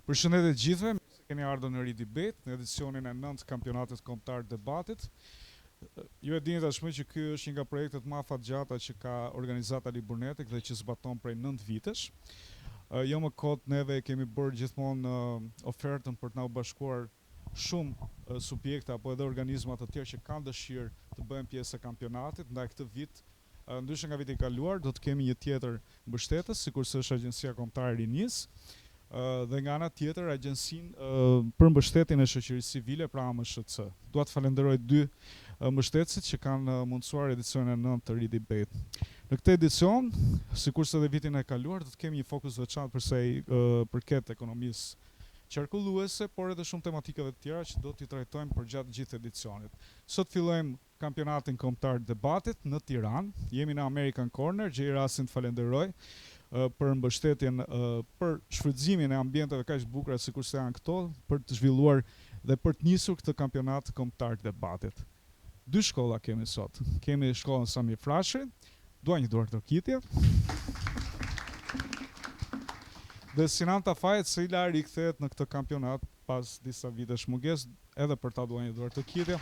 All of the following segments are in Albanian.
Përshëndetje të gjithëve, mirë se keni ardhur në Ridebate, në edicionin e 9 të kampionatit kombëtar të debatit. Ju e dini tashmë që ky është një nga projektet më afatgjata që ka organizata Liburnetik dhe që zbaton prej 9 vitesh. Jo më kot neve kemi bërë gjithmonë ofertën për të na u bashkuar shumë subjekte apo edhe organizma të tjerë që kanë dëshirë të bëhen pjesë e kampionatit. Ndaj këtë vit, ndryshe nga viti i kaluar, do të kemi një tjetër mbështetës, sikurse është Agjencia Kombëtare e Rinisë. Dhe nga ana tjetër agjencinë për mbështetjen e shoqërisë civile, pra AMSHC. Dua të falenderoj dy mbështetësit që kanë mundësuar edicionin e 9 të Ridebate. Në këtë edicion, sikurse edhe vitin e kaluar, do të kemi një fokus veçantë për sa i përket ekonomisë qarkulluese, por edhe shumë tematikave të tjera që do t'i trajtojmë përgjatë gjithë edicionit. Sot fillojmë kampionatin kombëtar të debatit në Tiranë. Jemi në American Corner, gjej rastin të falenderoj për mbështetjen, për shfrytëzimin e ambienteve kaq të bukura sikurse janë këto, për të zhvilluar dhe për të nisur këtë kampionat kombëtar të debatit. Dy shkolla kemi sot. Kemi shkollën Sami Frashi, dua një dorë trokitje. Dhe Sinan Tafaj, e cila rikthehet në këtë kampionat pas disa vitesh mungesë, edhe për ta dua një dorë trokitje.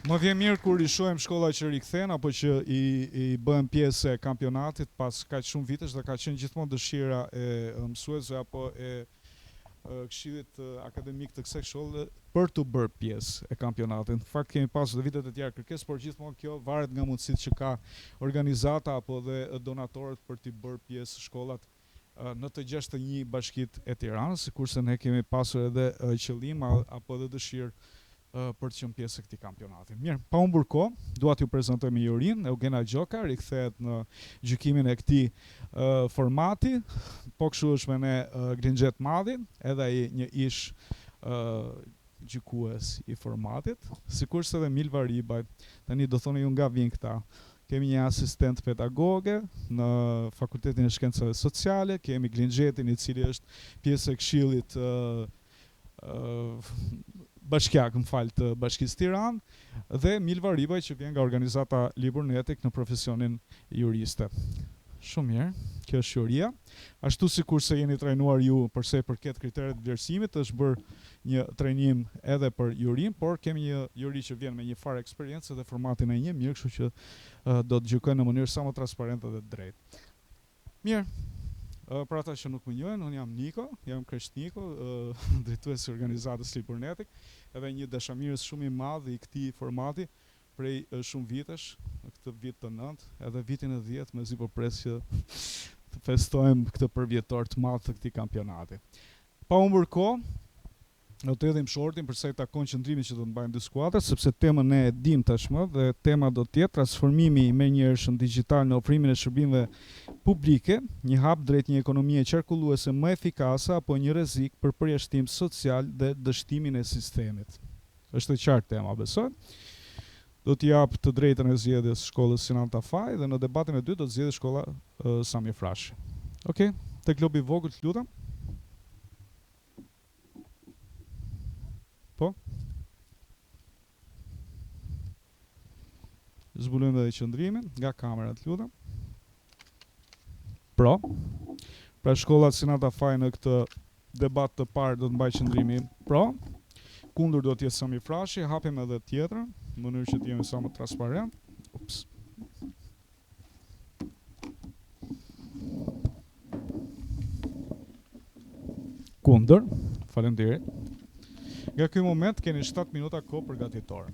Më vjen mirë kur i shohim shkolla që rikthehen apo që i bëhen pjesë e kampionatit pas kaq shumë vitesh dhe ka qenë gjithmonë dëshira e mësuesve apo e këshillit akademik të kësaj shkolle për të bërë pjesë e kampionatit. Në fakt kemi pasur edhe vitet e tjera kërkesë, por gjithmonë kjo varet nga mundësitë që ka organizata apo dhe donatorët për të bërë pjesë shkollat në të 61 bashkitë e Tiranës, sikurse ne kemi pasur edhe qëllim apo edhe dëshirë për të qenë pjesë e këtij kampionati. Mirë, pa humbur kohë, dua t'ju prezantoj me jurin. Eugena Gjoka rikthehet në gjykimin e këtij formati. Po kështu është me ne Grinxhet Madhi, edhe ai një ish gjykues i formatit, sikurse edhe Milva Ribaj. Tani do thoni ju nga vijnë këta. Kemi një asistent pedagoge në Fakultetin e Shkencave Sociale, kemi Grinxhetin i cili është pjesë e këshillit bashkiak, të Bashkisë Tiranë, dhe Milva Ribaj që vjen nga organizata Liburnetik në profesionin juriste. Shumë mirë, kjo është juria. Ashtu sikurse jeni trajnuar ju për sa i përket kriteret vlerësimit, është bërë një trajnim edhe për jurin, por kemi një juri që vjen me një farë eksperiencë dhe formatin e një mirë, kështu që do të gjykojnë në mënyrë sa më transparente dhe drejtë. Mirë. Për ata që nuk më njohin, unë jam Niko, jam Kresh Niko, drejtues i organizatës Liburnetik, edhe një dashamirës shumë i madh i këtij formati prej shumë vitesh, në këtë vit të 9, edhe vitin e 10, mezi po pres që të festojmë këtë përvjetor të madh të këtij kampionati. Pa humbur kohë, do të hedhim shortin për sa i takon qëndrimit që do të mbajnë dy skuadrat, sepse temën ne e dim tashmë dhe tema do të jetë transformimi i menjëhershëm digital në ofrimin e shërbimeve publike, një hap drejt një ekonomie qarkulluese më efikase apo një rrezik për përjashtim social dhe dështimin e sistemit. Është e qartë tema, besoj. Do t'i jap të drejtën e zgjedhjes shkollës Sinan Tafaj dhe në debatin e dytë do të zgjedhë shkolla Sami Frashi. Okej, tek klubi i vogël, lutem. Po? Zbulojmë edhe qëndrimin nga kamera, të lutem. Pra shkolla Sinan Tafaj në këtë debat të parë do të mbaj qëndrimin kundër do të jetë Sami Frashi, hapim edhe tjetrën, në mënyrë që të jemi sa më transparent. Ups. Kundër, faleminderit. Nga ky moment keni 7 minuta kohë përgatitore.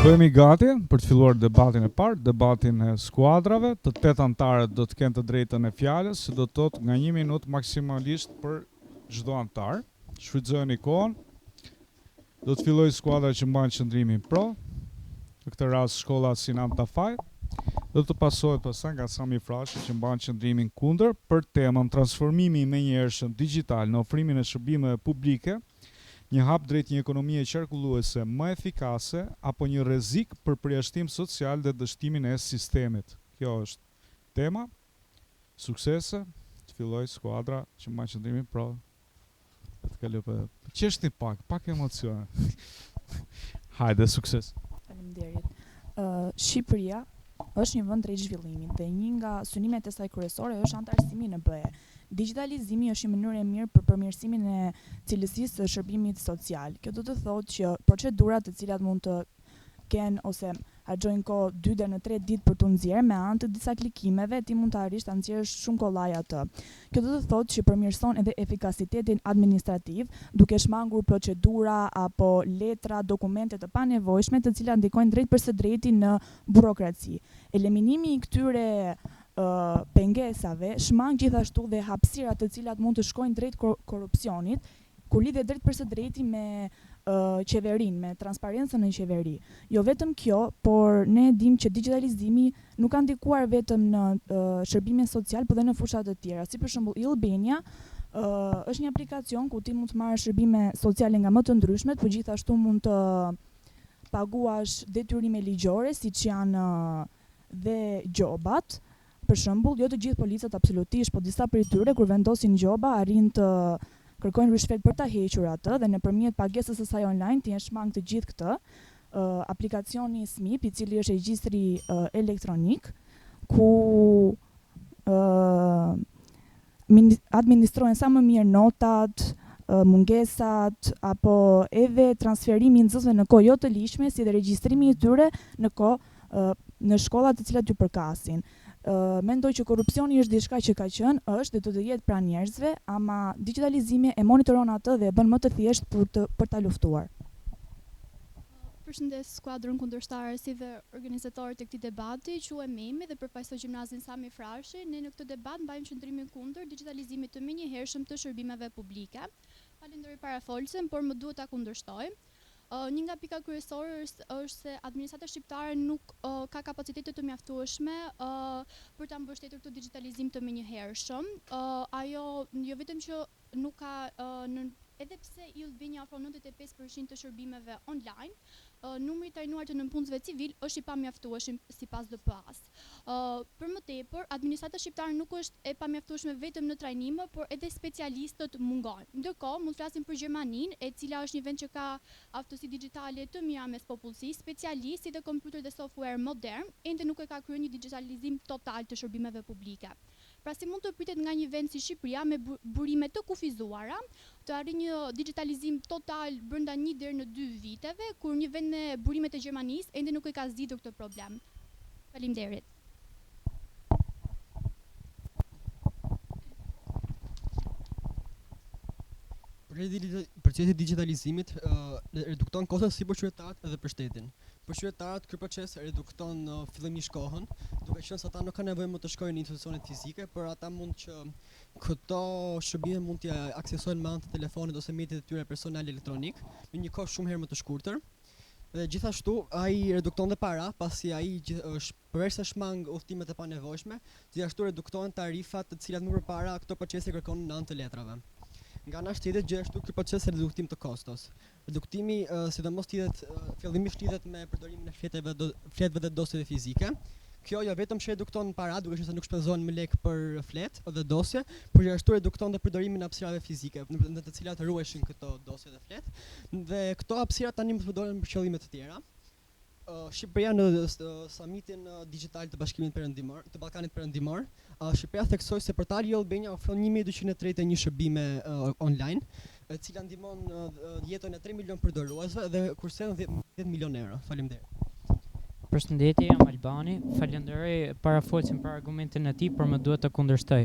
Bëhemi gati për të filluar debatin e parë, debatin e skuadrave. Të 8 antarët do të kenë të drejtën e fjalës, që do të thotë nga 1 minutë maksimalisht për çdo antar. Shfrytëzoni kohën. Do të fillojë skuadra që mban qëndrimin pro. Në këtë rast shkolla Sinan Tafaj. Do të pasohet pastaj nga Sami Frashi që mban qëndrimin kundër për temën transformimi i menjëhershëm digjital në ofrimin e shërbimeve publike. Një hap drejt një ekonomie qarkulluese më efikase apo një rrezik për përjashtim social dhe dështimin e sistemit. Kjo është tema. Suksese. Të filloj skuadra që mban qëndrimin pro. Të kaloj për çështni pak emocione. Hajde, sukses. Faleminderit. Shqipëria është një vend drejt zhvillimit dhe një nga synimet e saj kryesore është antarësimi në BE. Digitalizimi është një mënyrë e mirë për përmirësimin e cilësisë së shërbimit social. Kjo do të thotë që procedurat të cilat mund të kenë ose harxojnë kohë 2 deri në 3 ditë për të nxjerrë me anë të disa klikimeve ti mund të arrish ta nxjerrësh shumë kollaj atë. Kjo do të thotë që përmirëson edhe efikasitetin administrativ, duke shmangur procedura apo letra, dokumente të panevojshme të cilat ndikojnë drejt për së drejti në burokraci. Eliminimi i këtyre pengesave shmang gjithashtu dhe hapësirat të cilat mund të shkojnë drejt korrupsionit, kur lidhet drejt për së drejti me qeverinë, me transparencën në qeveri. Jo vetëm kjo, por ne dim që digitalizimi nuk ka ndikuar vetëm në shërbimin social, por edhe në fushat të tjera. Si për shembull e-Albania është një aplikacion ku ti mund të marrësh shërbime sociale nga më të ndryshmet, por gjithashtu mund të paguash detyrime ligjore, siç janë dhe gjobat. Për shembull, jo të gjithë policat absolutisht, por disa prej tyre kur vendosin gjoba arrin të kërkojnë rishfet për ta hequr atë dhe nëpërmjet pagesës së saj online ti shmang të gjithë këtë. Aplikacioni SMIP, i cili është regjistri elektronik, ku administrohen sa më mirë notat, mungesat apo edhe transferimi i nxënësve në kohë jo të lishme, si dhe regjistrimi i tyre në kohë në shkollat të cilat ty përkasin. Mendoj që korrupsioni është diçka që ka qenë, është dhe do të jetë pranë njerëzve, ama digitalizimi e monitoron atë dhe e bën më të thjeshtë për ta luftuar. Përshëndes skuadrën kundërshtare si dhe organizatorët e këtij debati, quhem Memi dhe përfaqësoj gjimnazin Sami Frashi. Ne në këtë debat mbajmë qëndrimin kundër digitalizimit të menjëhershëm të shërbimeve publike. Falenderoj parafolësen, por më duhet ta kundërshtoj. Një nga pikat kryesore është se administrata shqiptare nuk ka kapacitete të mjaftueshme për ta mbështetur këtë digitalizim të menjëhershëm. Ajo jo vetëm që nuk ka edhe pse e-Albania ofron 95% të shërbimeve online, numri i trajnuar të nënpunësve civil është i pamjaftueshëm sipas DPA-s. Për më tepër, administrata shqiptare nuk është e pamjaftueshme vetëm në trajnime, por edhe specialistët mungojnë. Ndërkohë, mund të flasim për Gjermaninë, e cila është një vend që ka aftësi digjitale të mira mes popullsisë, specialistë dhe kompjuter dhe software modern, ende nuk e ka kryer një digitalizim total të shërbimeve publike. Pra si mund të pritet nga një vend si Shqipëria me burime të kufizuara, të arrijë një digitalizim total brenda 1 deri në 2 viteve, kur një vend me burimet e Gjermanisë ende nuk e ka zgjidhur këtë problem. Faleminderit. Procesi i digitalizimit redukton kostot si për qytetarët edhe për shtetin. Për qytetarët ky proces redukton fillimisht kohën, duke qenë se ata nuk kanë nevojë më të shkojnë në institucionet fizike, por ata mund që këto shërbime mund t'i aksesojnë me anë të telefonit ose mjetit të tyre personal elektronik në një kohë shumë herë më të shkurtër. Dhe gjithashtu ai redukton dhe para, pasi ai përveç se shmang udhëtimet e panevojshme, gjithashtu reduktohen tarifat të cilat më përpara këto procese kërkonin në anë të letrave. Nga ana tjetër gjithashtu ky proces e reduktim të kostos. Reduktimi sidomos fillimisht lidhet me përdorimin e fletëve dhe dosjeve fizike. Kjo jo vetëm që redukton para, duke qenë se nuk shpenzohen më lek për flet dhe dosje, por gjithashtu redukton dhe përdorimin e hapësirave fizike, në të cilat ruheshin këto dosje dhe flet. Dhe këto hapësira tani mund të përdoren për qëllime të tjera. Shqipëria në summitin digital të Bashkimit Perëndimor, të Ballkanit Perëndimor, Shqipëria theksoi se portali e-Albania ofron 1231 shërbime online, e cila ndihmon jetën e 3 milion përdoruesve dhe kursen 10 milion euro. Faleminderit. Përshëndetje, jam Albani. Falenderoj parafolësin për argumentin e tij, por më duhet të kundërshtoj.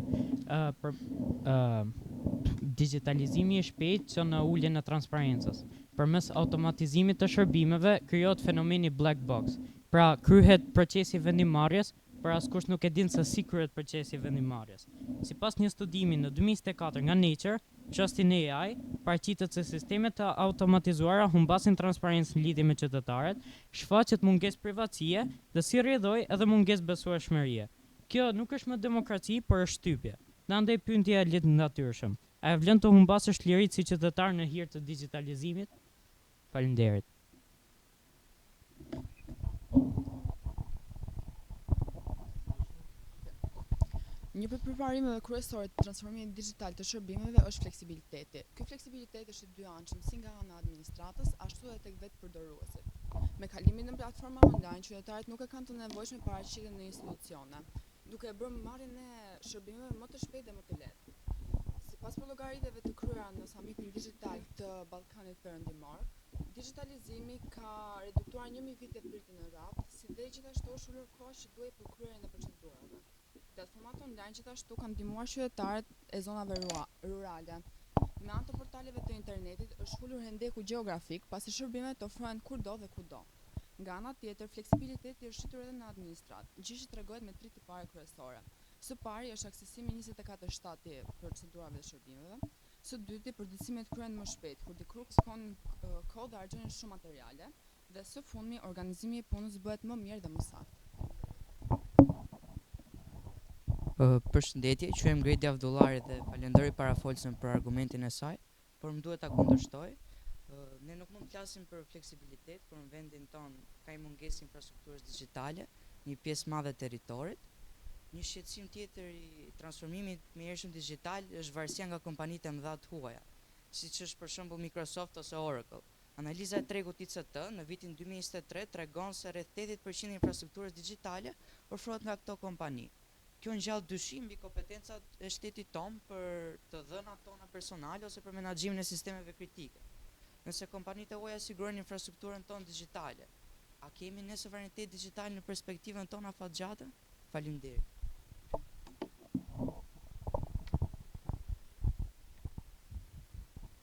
digitalizimi i shpejtë që në uljen e transparencës. Përmes automatizimit të shërbimeve krijohet fenomeni black box. Pra kryhet procesi vendimarrjes, por askush nuk e din se si kryhet procesi vendimarrjes. Sipas një studimi në 2024 nga Nature, Just in AI, paraqitet se sistemet të automatizuara humbasin transparencën në lidhje me qytetarët, shfaqet mungesë privatësie dhe si rrjedhoi edhe mungesë besueshmërie. Kjo nuk është më demokraci, por është shtypje. Ndaj pyetja e lidhur natyrshëm. A e vlen të humbasësh liritë si qytetar në hir të digitalizimit? Faleminderit. Një prej përparimeve kryesore të transformimit digital të shërbimeve është fleksibiliteti. Ky fleksibilitet është i dyanshëm si nga ana e administratës ashtu edhe tek vetë përdoruesit. Me kalimin në platforma online, qytetarët nuk e kanë të nevojshme paraqitjen në institucione, duke e bërë marrjen e shërbimeve më të shpejtë dhe më të lehtë. Sipas llogaritjeve të kryera në samitin digital të Ballkanit Perëndimor, digitalizimi ka reduktuar 1000 vite pritje në radhë, si dhe gjithashtu është ulur kohë që duhej për kryerjen e procedurave. Platformat online gjithashtu kanë ndihmuar qytetarët e zonave rurale. Me anë të portaleve të internetit është ulur hendeku gjeografik, pasi shërbimet ofrohen kurdo dhe kudo. Nga ana tjetër, fleksibiliteti është shitur edhe në administratë, gjë që tregohet me 3 tipare kryesore. Së pari është aksesimi 24/7 i procedurave dhe shërbimeve. Së dyti, përditësimet kryhen më shpejt, kur dikush shkon kohë dhe argjon shumë materiale, dhe së fundmi, organizimi i punës bëhet më mirë dhe më saktë. Përshëndetje, quhem Gredi Avdullari dhe falenderoj parafolësen për argumentin e saj, por më duhet ta kundërshtoj. Ne nuk mund të flasim për fleksibilitet, por në vendin tonë ka mungesë infrastrukturës digjitale, një pjesë madhe të territorit. Një shqetësim tjetër i transformimit mjershëm digital është varësia nga kompanitë e mëdha të huaja, siç është për shembull Microsoft ose Oracle. Analiza e tregut ICT në vitin 2023 tregon se rreth 80% e infrastrukturës digjitale ofrohet nga këto kompani. Kjo ngjall dyshim mbi kompetencat e shtetit tonë për të dhënat tona personale ose për menaxhimin e sistemeve kritike. Nëse kompanitë e huaja sigurojnë infrastrukturën tonë digjitale, a kemi ne suverenitet digital në perspektivën tonë afatgjate? Faleminderit.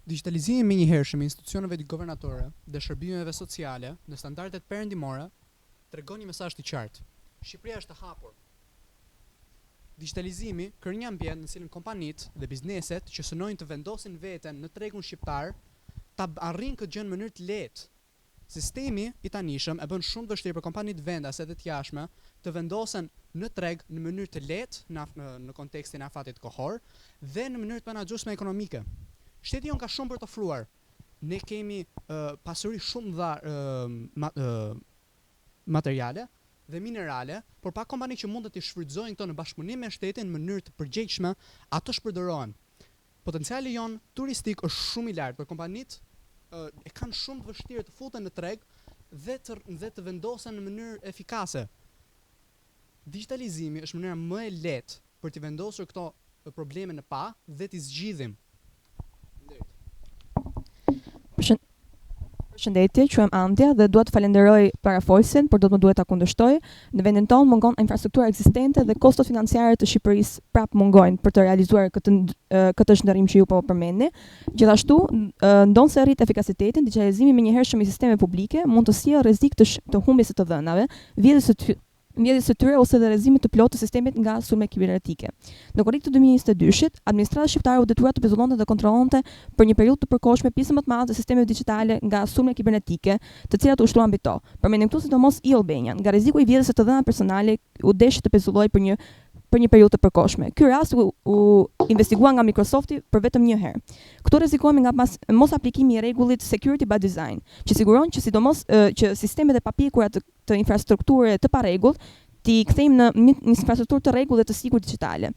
Digitalizimi menjëhershëm i institucioneve governatore dhe shërbimeve sociale në standardet perëndimore tregon një mesazh të qartë. Shqipëria është e hapur. Digitalizimi kërë një ambient në cilën kompanitë dhe bizneset që synojnë të vendosin veten në tregun shqiptar ta arrijnë këtë gjë në mënyrë të lehtë. Sistemi i tanishëm e bën shumë të vështirë për kompanitë vendase dhe të jashtme të vendosen në treg në mënyrë të lehtë në kontekstin e afatit kohor dhe në mënyrë të menaxhueshme ekonomike. Shteti jon ka shumë për të ofruar. Ne kemi pasuri shumë dha materiale dhe minerale, por pa kompani që mund të t'i shfrytëzojnë këto në bashkëpunim me shtetin në mënyrë të përgjegjshme, ato shpërdoren. Potenciali jon turistik është shumë i lartë për kompanitë, e kanë shumë të vështirë të futen në treg dhe të vendosen në mënyrë efikase. Digitalizimi është mënyra më e lehtë për të vendosur këto probleme në pa dhe t'i zgjidhim. Përshëndetje, quhem Andja dhe dua të falenderoj parafolësin, por do të më duhet ta kundërshtoj. Në vendin tonë mungon infrastruktura ekzistente dhe kostot financiare të Shqipërisë prap mungojnë për të realizuar këtë zhndërrim që ju po përmendni. Gjithashtu, ndonse rrit efikasitetin, digitalizimi menjëhershëm i sistemeve publike mund të sjellë rrezik të humbjes së të dhënave, vjedhjes së tyre ose dhe rrezimit të plotë të sistemit nga sulme kibernetike. Në korrik të 2022-shit, administrata shqiptare u detyruar të pezullonte dhe kontrollonte për një periudhë të përkohshme pjesën më të madhe të sistemeve digjitale nga sulme kibernetike, të cilat u ushtruan mbi to. Përmendim këtu sidomos e-Albanian, nga rreziku i vjedhjes së të dhënave personale u deshi të pezulloj për një periudhë të përkohshme. Ky rast u investigua nga Microsofti për vetëm një herë. Këtu rrezikohemi nga mos aplikimi i rregullit Security by Design, që siguron që sidomos që sistemet e papjekura të infrastrukturë të parregullt t'i kthejmë në një infrastrukturë të rregullt dhe të sigurt digjitale.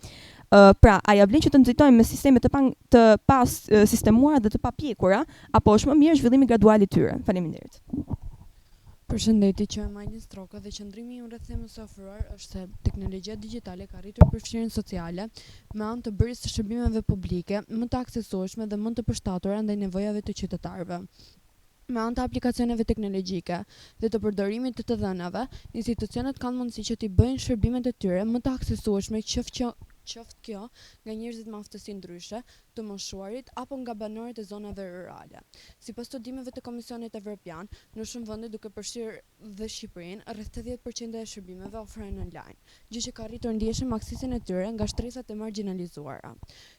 Pra, a ja vlen që të nxitojmë me sisteme të pas sistemuara dhe të papjekura, apo është më mirë zhvillimi gradual i tyre? Faleminderit. Përshëndetje, quhem Ajnis Stroka dhe qëndrimi im rreth temës së ofruar është se teknologjia digjitale ka rritur përfshirjen sociale me anë të bërjes së shërbimeve publike më të aksesueshme dhe më të përshtatura ndaj nevojave të qytetarëve. Me anë të aplikacioneve teknologjike dhe të përdorimit të dhënave, institucionet kanë mundësi që t'i bëjnë shërbimet e tyre më të aksesueshme qoftë që qoftë kjo nga njerëzit me aftësi ndryshe, të moshuarit apo nga banorët e zonave rurale. Sipas studimeve të Komisionit Evropian, në shumë vende duke përfshirë dhe Shqipërinë, rreth 80% e shërbimeve ofrohen online, gjë që ka rritur ndjeshëm aksesin e tyre nga shtresat e marginalizuara.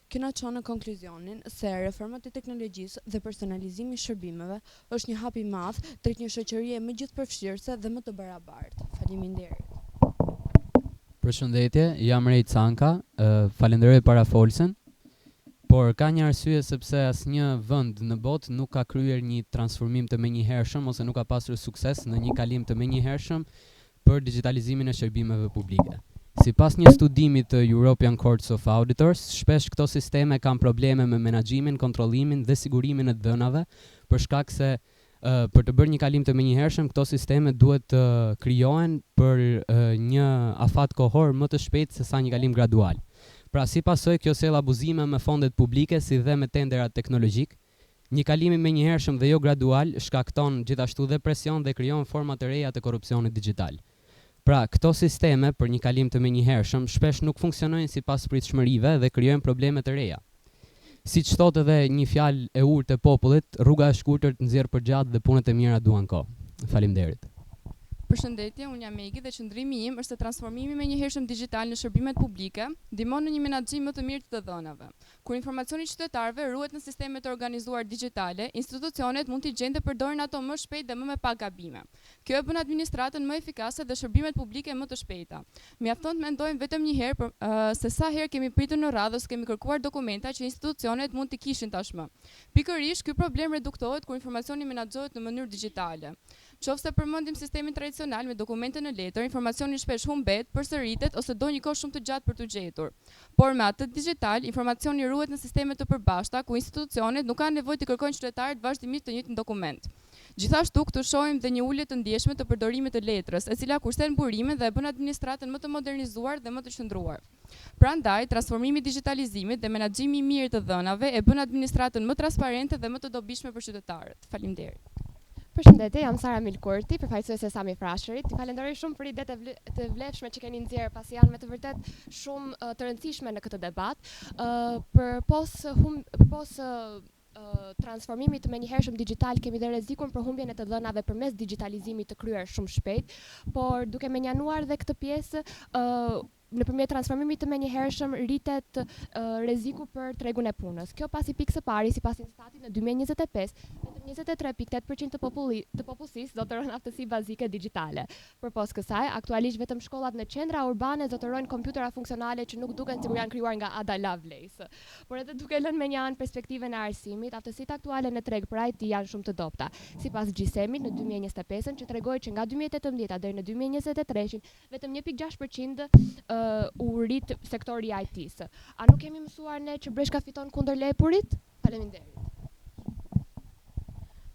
Kjo na çon në konkluzionin se reformat e teknologjisë dhe personalizimi i shërbimeve është një hap i madh drejt një shoqërie më gjithëpërfshirëse dhe më të barabartë. Faleminderit. Përshëndetje, jam Rej Canka, falenderoj parafolsen, por ka një arsye sepse asnjë vend në botë nuk ka kryer një transformim të menjëhershëm ose nuk ka pasur sukses në një kalim të menjëhershëm për digitalizimin e shërbimeve publike. Sipas një studimi të European Court of Auditors, shpesh këto sisteme kanë probleme me menaxhimin, kontrollimin dhe sigurimin e dhënave, për shkak se për të bërë një kalim të menjëhershëm, këto sisteme duhet të krijohen për një afat kohor më të shpejtë se sa një kalim gradual. Pra, si pasojë, kjo sjell abuzime me fondet publike si dhe me tenderat teknologjik. Një kalim i menjëhershëm dhe jo gradual shkakton gjithashtu dhe presion dhe krijon forma të reja të korrupsionit digjital. Pra, këto sisteme për një kalim të menjëhershëm shpesh nuk funksionojnë sipas pritshmërive dhe krijojnë probleme të reja. Siç thotë edhe një fjalë e urtë e popullit, rruga e shkurtër të nxjerr përgjatë dhe punët e mira duan kohë. Faleminderit. Përshëndetje, unë jam Egi dhe qëndrimi im është se transformimi me njëhershëm digital në shërbimet publike ndihmon në një menaxhim më të mirë të dhënave. Kur informacioni i qytetarëve ruhet në sisteme të organizuar digjitale, institucionet mund t'i gjejnë dhe përdorin ato më shpejt dhe më me pak gabime. Kjo e bën administratën më efikase dhe shërbimet publike më të shpejta. Mjafton të mendojmë vetëm një herë se sa herë kemi pritur në radhë ose kemi kërkuar dokumenta që institucionet mund t'i kishin tashmë. Pikërisht, ky problem reduktohet kur informacioni menaxhohet në mënyrë digjitale. Qofse përmendim sistemin tradicional me dokumente në letër, informacioni shpesh humbet, përsëritet ose do një kohë shumë të gjatë për t'u gjetur. Por me atë digital, informacioni ruhet në sisteme të përbashkëta ku institucionet nuk kanë nevojë të kërkojnë qytetarët vazhdimisht të njëjtin dokument. Gjithashtu, këtu shohim dhe një ulje të ndjeshme të përdorimit të letrës, e cila kursen burimin dhe e bën administratën më të modernizuar dhe më të qëndruar. Prandaj, transformimi i digitalizimit dhe menaxhimi i mirë të dhënave e bën administratën më transparente dhe më të dobishme për qytetarët. Faleminderit. Përshëndetje, jam Sara Milkurti, përfaqësuese e Sami Frashërit. Ju falenderoj shumë për idetë të vlefshme që keni nxjerrë, pasi janë me të vërtet shumë të rëndësishme në këtë debat. Përpos transformimit të menjëhershëm digital, kemi dhe rrezikun për humbjen e të dhënave përmes digitalizimit të kryer shumë shpejt, por duke menjanuar dhe këtë pjesë, nëpërmjet transformimit të menjëhershëm rritet rreziku për tregun e punës. Kjo pasi pikë së pari, sipas Instatit në 2025, vetëm 23.8% të popullsisë zotëron aftësi bazike digjitale. Përpos kësaj, aktualisht vetëm shkollat në qendra urbane zotërojnë kompjutera funksionale që nuk duken sikur janë krijuar nga Ada Lovelace. Por edhe duke lënë me një anë perspektivën e arsimit, aftësitë aktuale në treg për IT janë shumë të dobta. Sipas GSEM-it në 2025, që tregoi që nga 2018 deri në 2023, vetëm 1.6% u rrit sektori i IT-s. A nuk kemi mësuar ne që breshka fiton kundër lepurit? Faleminderit.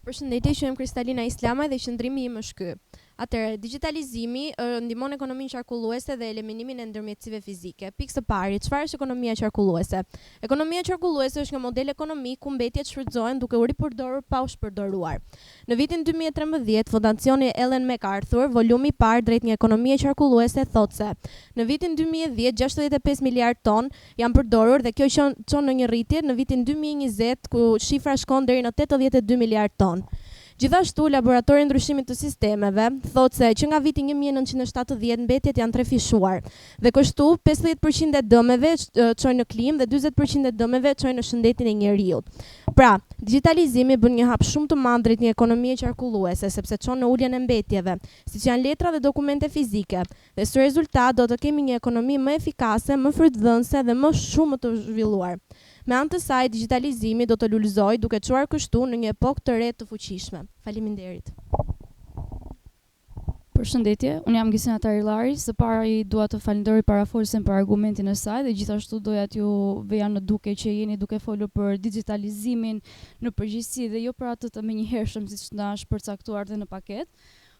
Përshëndetje, që jam Kristalina Islama dhe qëndrimi im është ky. Atëherë, digitalizimi ndihmon ekonominë qarkulluese dhe eliminimin e ndërmjetësive fizike. Pikë së pari, çfarë është ekonomia qarkulluese? Ekonomia qarkulluese është një model ekonomik ku mbetjet shfrytëzohen duke u ripërdorur pa u shpërdoruar. Në vitin 2013, Fondacioni Ellen MacArthur, volumi i parë drejt një ekonomie qarkulluese, thotë se në vitin 2010 65 miliard ton janë përdorur dhe kjo çon në një rritje në vitin 2020 ku shifra shkon deri në 82 miliard ton. Gjithashtu, laboratori ndryshimit të sistemeve thotë se që nga viti 1970 mbetjet janë trefishuar dhe kështu 50% e dëmeve çojnë në klimë dhe 40% e dëmeve çojnë në shëndetin e njeriut. Pra, digitalizimi bën një hap shumë të madh drejt një ekonomie qarkulluese sepse çon në uljen e mbetjeve, siç janë letra dhe dokumente fizike, dhe si rezultat do të kemi një ekonomi më efikase, më frytdhënëse dhe më shumë të zhvilluar. Me anë të saj, digitalizimi do të lulëzojë duke çuar kështu në një epokë të re të fuqishme. Faleminderit. Përshëndetje, unë jam Gisina Tarillari. Së pari dua të falenderoj parafolsen për argumentin e saj dhe gjithashtu doja t'ju veja në duke që jeni duke folur për digitalizimin në përgjithësi dhe jo për atë të menjëhershëm siç na është përcaktuar dhe në paketë.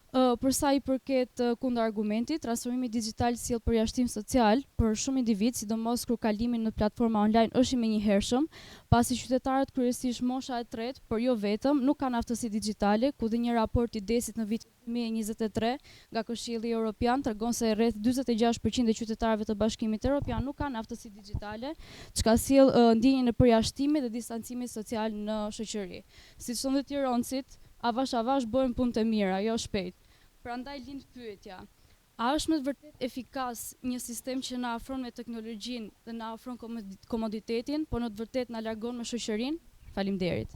Për sa i përket kundër argumentit, transformimi digital sjell përjashtim social për shumë individ, sidomos kur kalimi në platforma online është i menjëhershëm, pasi qytetarët kryesisht mosha e tretë, por jo vetëm, nuk kanë aftësi digjitale, ku dhe një raport i DES-it në vitin 2023 nga Këshilli Evropian tregon se rreth 46% e qytetarëve të Bashkimit Evropian nuk kanë aftësi digjitale, çka sjell ndjenjën e përjashtimit dhe distancimit social në shoqëri. Siç thonë tironcit, avash bëhen punë të mira, jo shpejt. Prandaj lind pyetja. A është me të vërtet efikas një sistem që na afron me teknologjinë dhe na afron komoditetin, por në të vërtet na largon me shoqërinë? Faleminderit.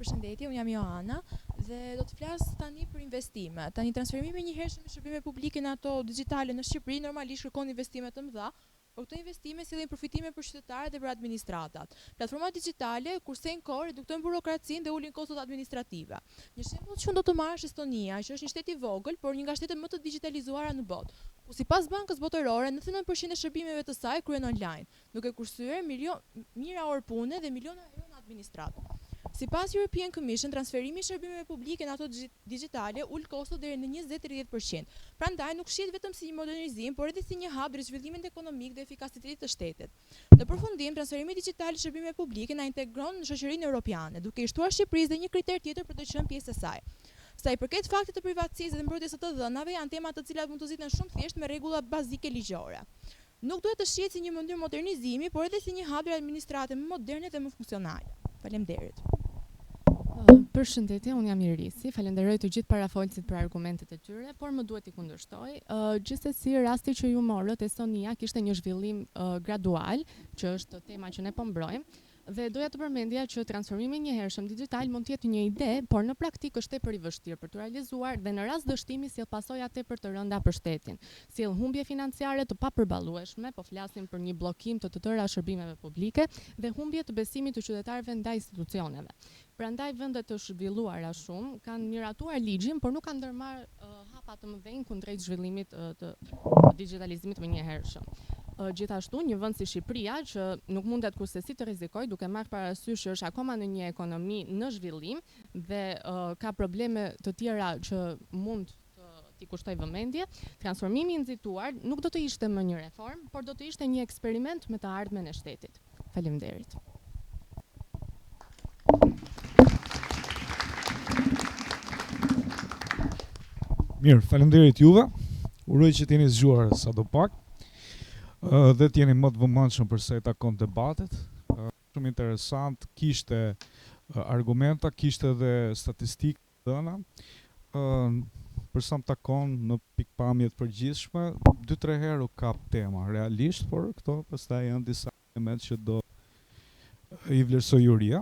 Përshëndetje, unë jam Joana dhe do të flas tani për investime. Tani transferimi njëhershëm i shërbimeve publike në ato digjitale në Shqipëri normalisht kërkon investime të mëdha. Por këto investime sillin përfitime për qytetarët dhe për administratat. Platformat digjitale kursejnë kohë, reduktojnë burokracinë dhe ulin kostot administrative. Një shembull që do të marrë është Estonia, që është një shtet i vogël, por një nga shtetet më të digjitalizuara në botë, ku sipas Bankës Botërore 99% e shërbimeve të saj kryhen online, duke kursyer mijëra orë pune dhe miliona euro në administratë. Sipas European Commission, transferimi i shërbimeve publike në ato digjitale ul kostot deri në 20-30%. Prandaj nuk shihet vetëm si një modernizim, por edhe si një hub drejt zhvillimit ekonomik dhe efikasitetit të shtetit. Në përfundim, transferimi digjital i shërbimeve publike na integron në shoqërinë europiane, duke i shtuar Shqipërisë dhe një kriter tjetër për të qenë pjesë e saj. Sa i përket faktit të privatësisë dhe mbrojtjes së të dhënave, janë tema të cilat mund të zgjidhen shumë thjesht me rregulla bazike ligjore. Nuk duhet të shihet si një mënyrë modernizimi, por edhe si një hub administrate më moderne dhe më funksionale. Faleminderit. Përshëndetje, unë jam Irisi, falenderoj të gjithë parafolësit për argumentet e tyre, por më duhet i kundërshtoj. Gjithsesi, rasti që ju morët, Estonia kishte një zhvillim gradual, që është tema që ne po mbrojmë, dhe doja të përmendja që transformimi njëhershëm digital mund të jetë një ide, por në praktikë është tepër i vështirë për të realizuar dhe në rast dështimi sjell pasoja tepër të rënda për shtetin. Sjell humbje financiare të papërballueshme, po flasim për një bllokim të tëra shërbimeve publike dhe humbje të besimit të qytetarëve ndaj institucioneve. Prandaj vendet të zhvilluara shumë kanë miratuar ligjin, por nuk kanë ndërmarrë hapa të mëdhenj kundrejt zhvillimit të digitalizimit më njëhershëm. Gjithashtu, një vend si Shqipëria, që nuk mundet kurrësi të rrezikojë duke marrë parasysh që është akoma në një ekonomi në zhvillim dhe ka probleme të tjera që mund t'i kushtoj vëmendje, transformimi i nxituar nuk do të ishte më një reformë, por do të ishte një eksperiment me të ardhmen e shtetit. Faleminderit. Mirë, faleminderit juve. Uroj që t'jeni zgjuar sadopak. Dhe t'jeni më të vëmendshëm përsa i takon debatet. Shumë interesant, kishte argumenta, kishte edhe statistikë dhëna. Përsa më takon në pikpamjet përgjithshme, 2-3 herë u kap tema realisht, por këto pastaj janë disa elementë që do i vlerësoj juria.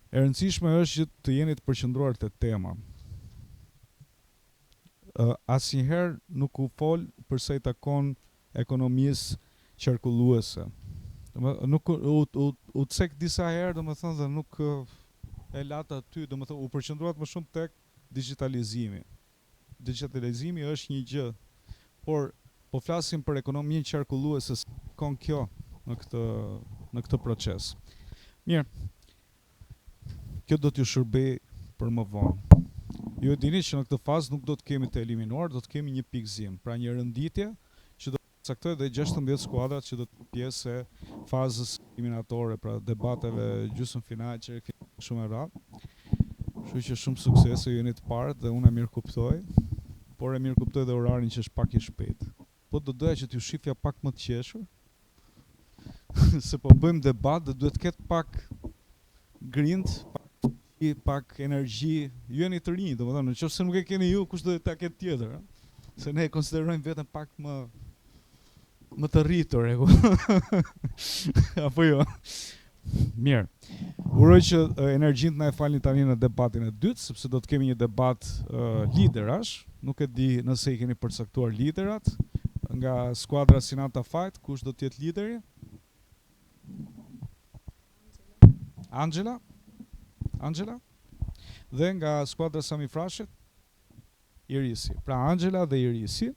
E rëndësishme është që të jeni të përqendruar te tema. Asnjëherë nuk u fol përsa i takon ekonomisë qarkulluese. Nuk u cek disa herë, domethënë, dhe nuk e lata aty, domethënë u përqendruat më shumë tek digitalizimi. Digitalizimi është një gjë, por po flasim për ekonominë qarkulluese, kon kjo në këtë proces. Mirë. Kjo do t'ju shërbej për më vonë. Ju e dini që në këtë fazë nuk do të kemi të eliminuar, do të kemi një pikëzim, pra një rënditje që do të caktoj dhe 16 skuadrat që do të pjesë e fazës eliminatore, pra debateve gjysmëfinale që shumë e radhë. Kështu që shumë suksese, ju jeni të parët dhe unë e mirë kuptoj, por e mirë kuptoj dhe orarin që është pak i shpejt. Po do doja që t'ju shifja pak më të qeshur, se po bëjmë debat dhe duhet ketë pak grind, pak energji, ju jeni të rinj, domethënë, nëse nuk e keni ju, kush do ta ketë tjetër, a? Se ne e konsiderojmë veten pak më të rritur, apo jo? Mirë. Uroj që energjinë na e falni tani në debatin e dytë, sepse do të kemi një debat liderash, nuk e di nëse i keni përcaktuar liderat nga skuadra Sinata Fight, kush do të jetë lideri? Angela? Dhe nga skuadra Sami Frashit, Irisi. Pra Angela dhe Irisi.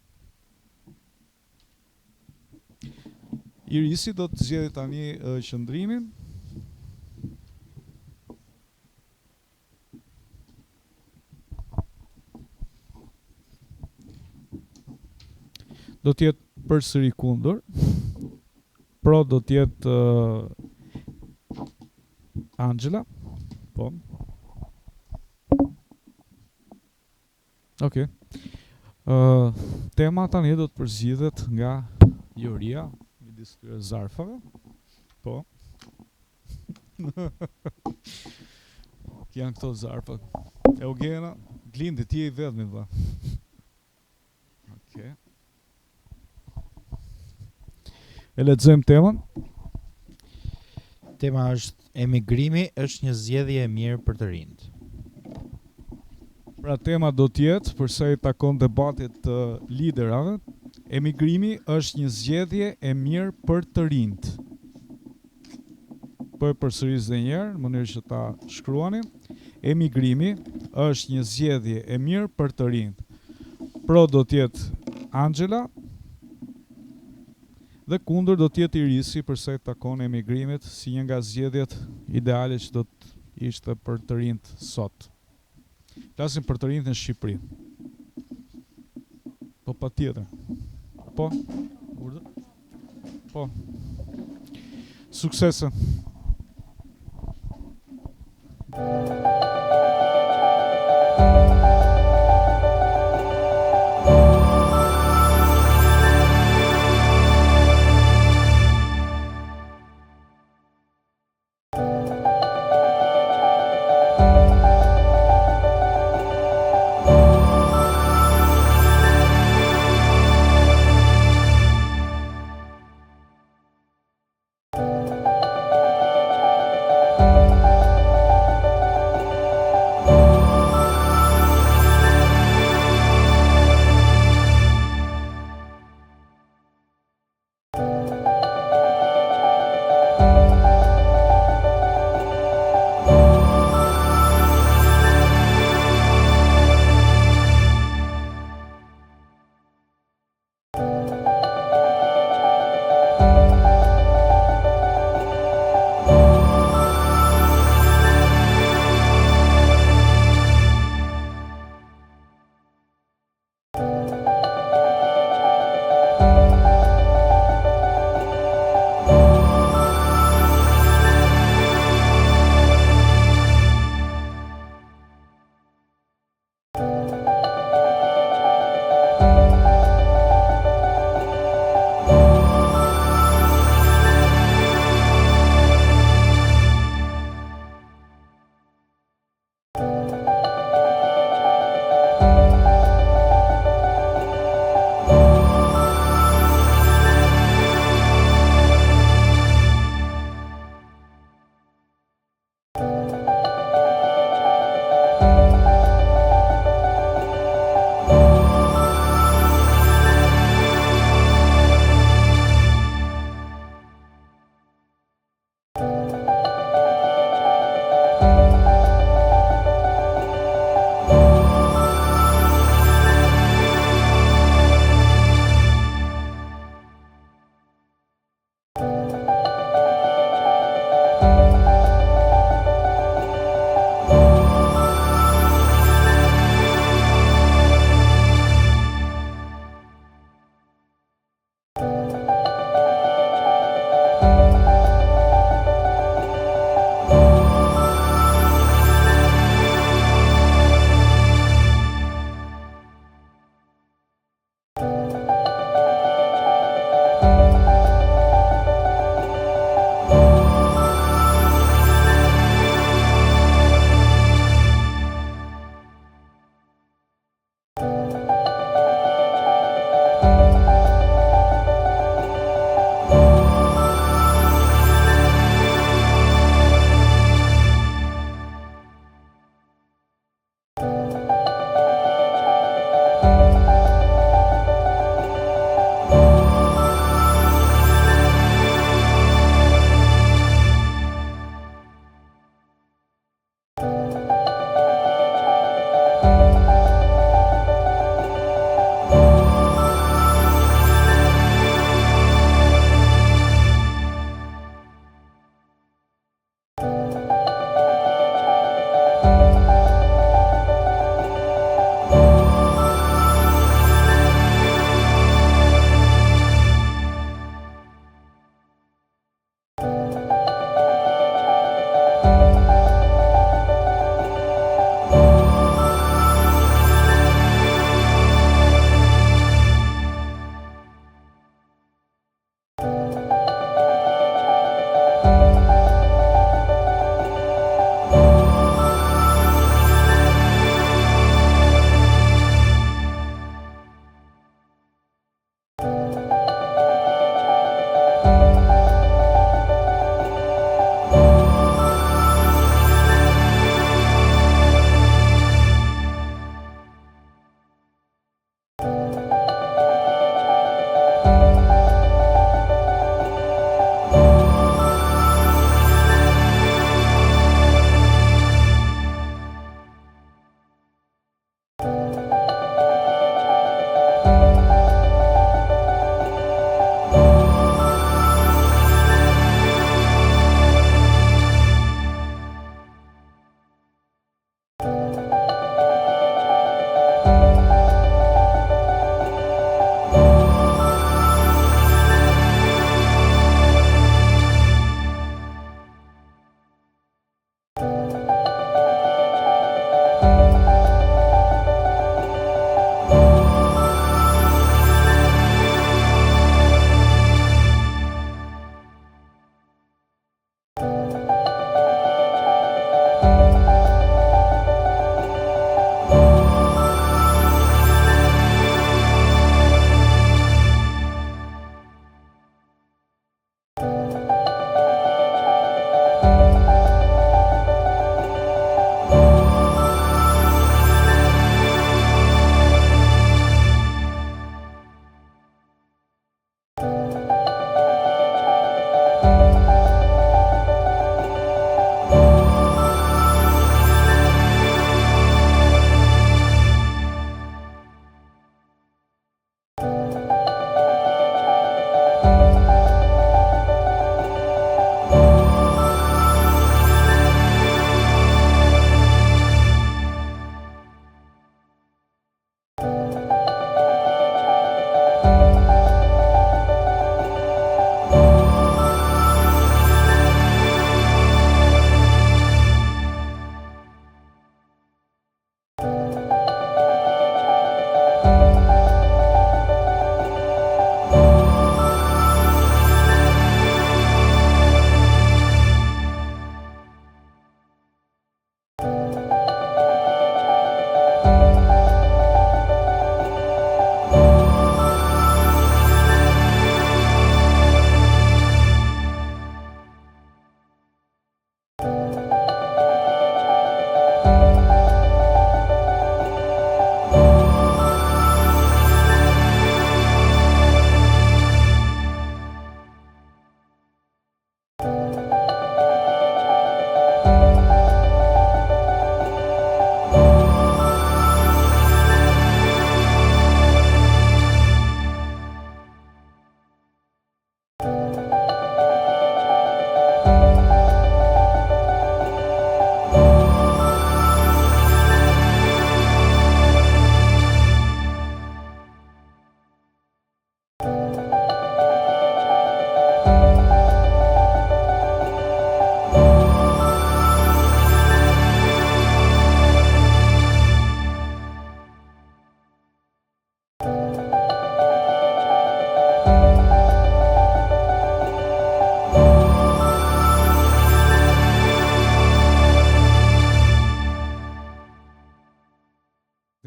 Irisi do të zgjedhë tani qëndrimin. do të jetë përsëri kundër. Pro do të jetë Angela. Po. Okej. Tema tani do të përzgjidhet nga Joria, midis këtyre zarfave. Po. Janë këto zarfa. Eugena, Glindi, ti je I vetmi vlla. Okej. E lexojmë temën. Tema është emigrimi është një zgjedhje e mirë për të rinjt. Pra tema do të jetë, për sa I takon debatit të liderave, emigrimi është një zgjedhje e mirë për të rinjt. Po e përsëris edhe një herë, në mënyrë që ta shkruani. Emigrimi është një zgjedhje e mirë për të rinjt. Pro do të jetë Angela, dhe kundër do të jetë Irisi për sa I takon emigrimit si një nga zgjedhjet ideale që do të ishte për të rinjt sot. Flasim për të rinjt në Shqipëri. Po patjetër. Po. Po. Suksese.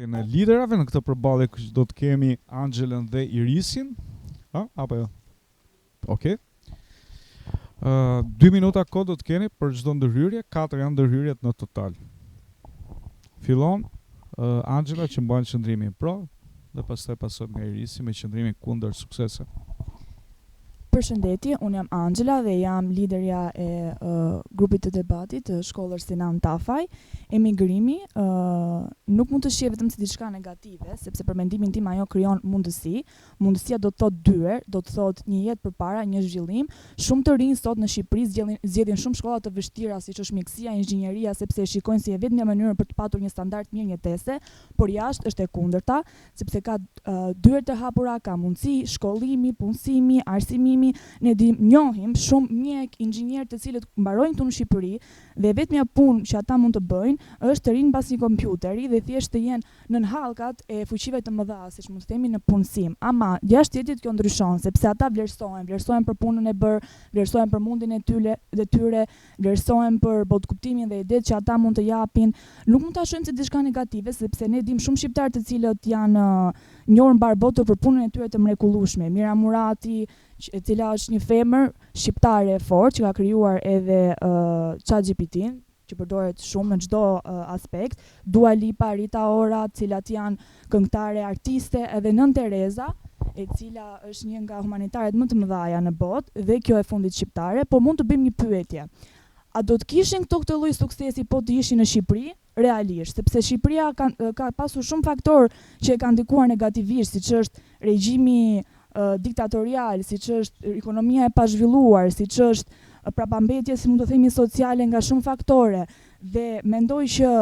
Në liderave në këtë përballje do të kemi Angelën dhe Irisin, apo jo? Okej. 2 minuta kohë do të keni për çdo ndërhyrje, 4 janë ndërhyrjet në total. Fillon Angela që mban qëndrimin pro dhe pastaj pasohet nga Irisi me qëndrimin kundër suksesit. Përshëndetje, unë jam Angela dhe jam liderja e grupit të debatit të shkollës Sinan Tafaj. Emigrimi nuk mund të shihet vetëm si diçka negative, sepse për mendimin tim ajo krijon mundësi. Mundësia do të thotë dyer, do të thotë një jetë përpara, një zhvillim. Shumë të rinj sot në Shqipëri zgjedhin shumë shkolla të vështira siç është mjekësia, inxhinieria, sepse e shikojnë si e vetmja mënyrë për të patur një standard mirë jetese, por jashtë është e kundërta, sepse ka dyer të hapura, ka mundësi shkollimi, punësimi, arsimimi. Ne njohim shumë mjek, inxhinier të cilët mbarojnë këtu në Shqipëri dhe vetmja punë që ata mund të bëjnë është të rinë mbasi kompjuteri dhe thjesht të jenë nën hallkat e fuqive të mëdha, siç mund të themi në punësim. Ama jashtë jetës kjo ndryshon, sepse ata vlerësohen për punën e bërë, vlerësohen për mundin e tyre, vlerësohen për botkuptimin dhe idetë që ata mund të japin. Nuk mund ta shohim si diçka negative, sepse ne dim shumë shqiptarë të cilët janë njohur mbar botën për punën e tyre të mrekullueshme. Mira Murati, e cila është një femër shqiptare e fortë që ka krijuar edhe ChatGPT-n, që përdoret shumë në çdo aspekt, Dua Lipa, Rita Ora, të cilat janë këngëtare, artiste, edhe Nën Tereza, e cila është një nga humanitaret më të mëdha në botë dhe kjo e fundit shqiptare, por mund të bëjmë një pyetje. A do të kishin këto këtë lloj suksesi po të ishin në Shqipëri? Realisht, sepse Shqipëria ka pasur shumë faktorë që e kanë ndikuar negativisht, siç është regjimi diktatorial, siç është ekonomia e pazhvilluar, siç është prapambetje, si mund të themi, sociale nga shumë faktore. Dhe mendoj që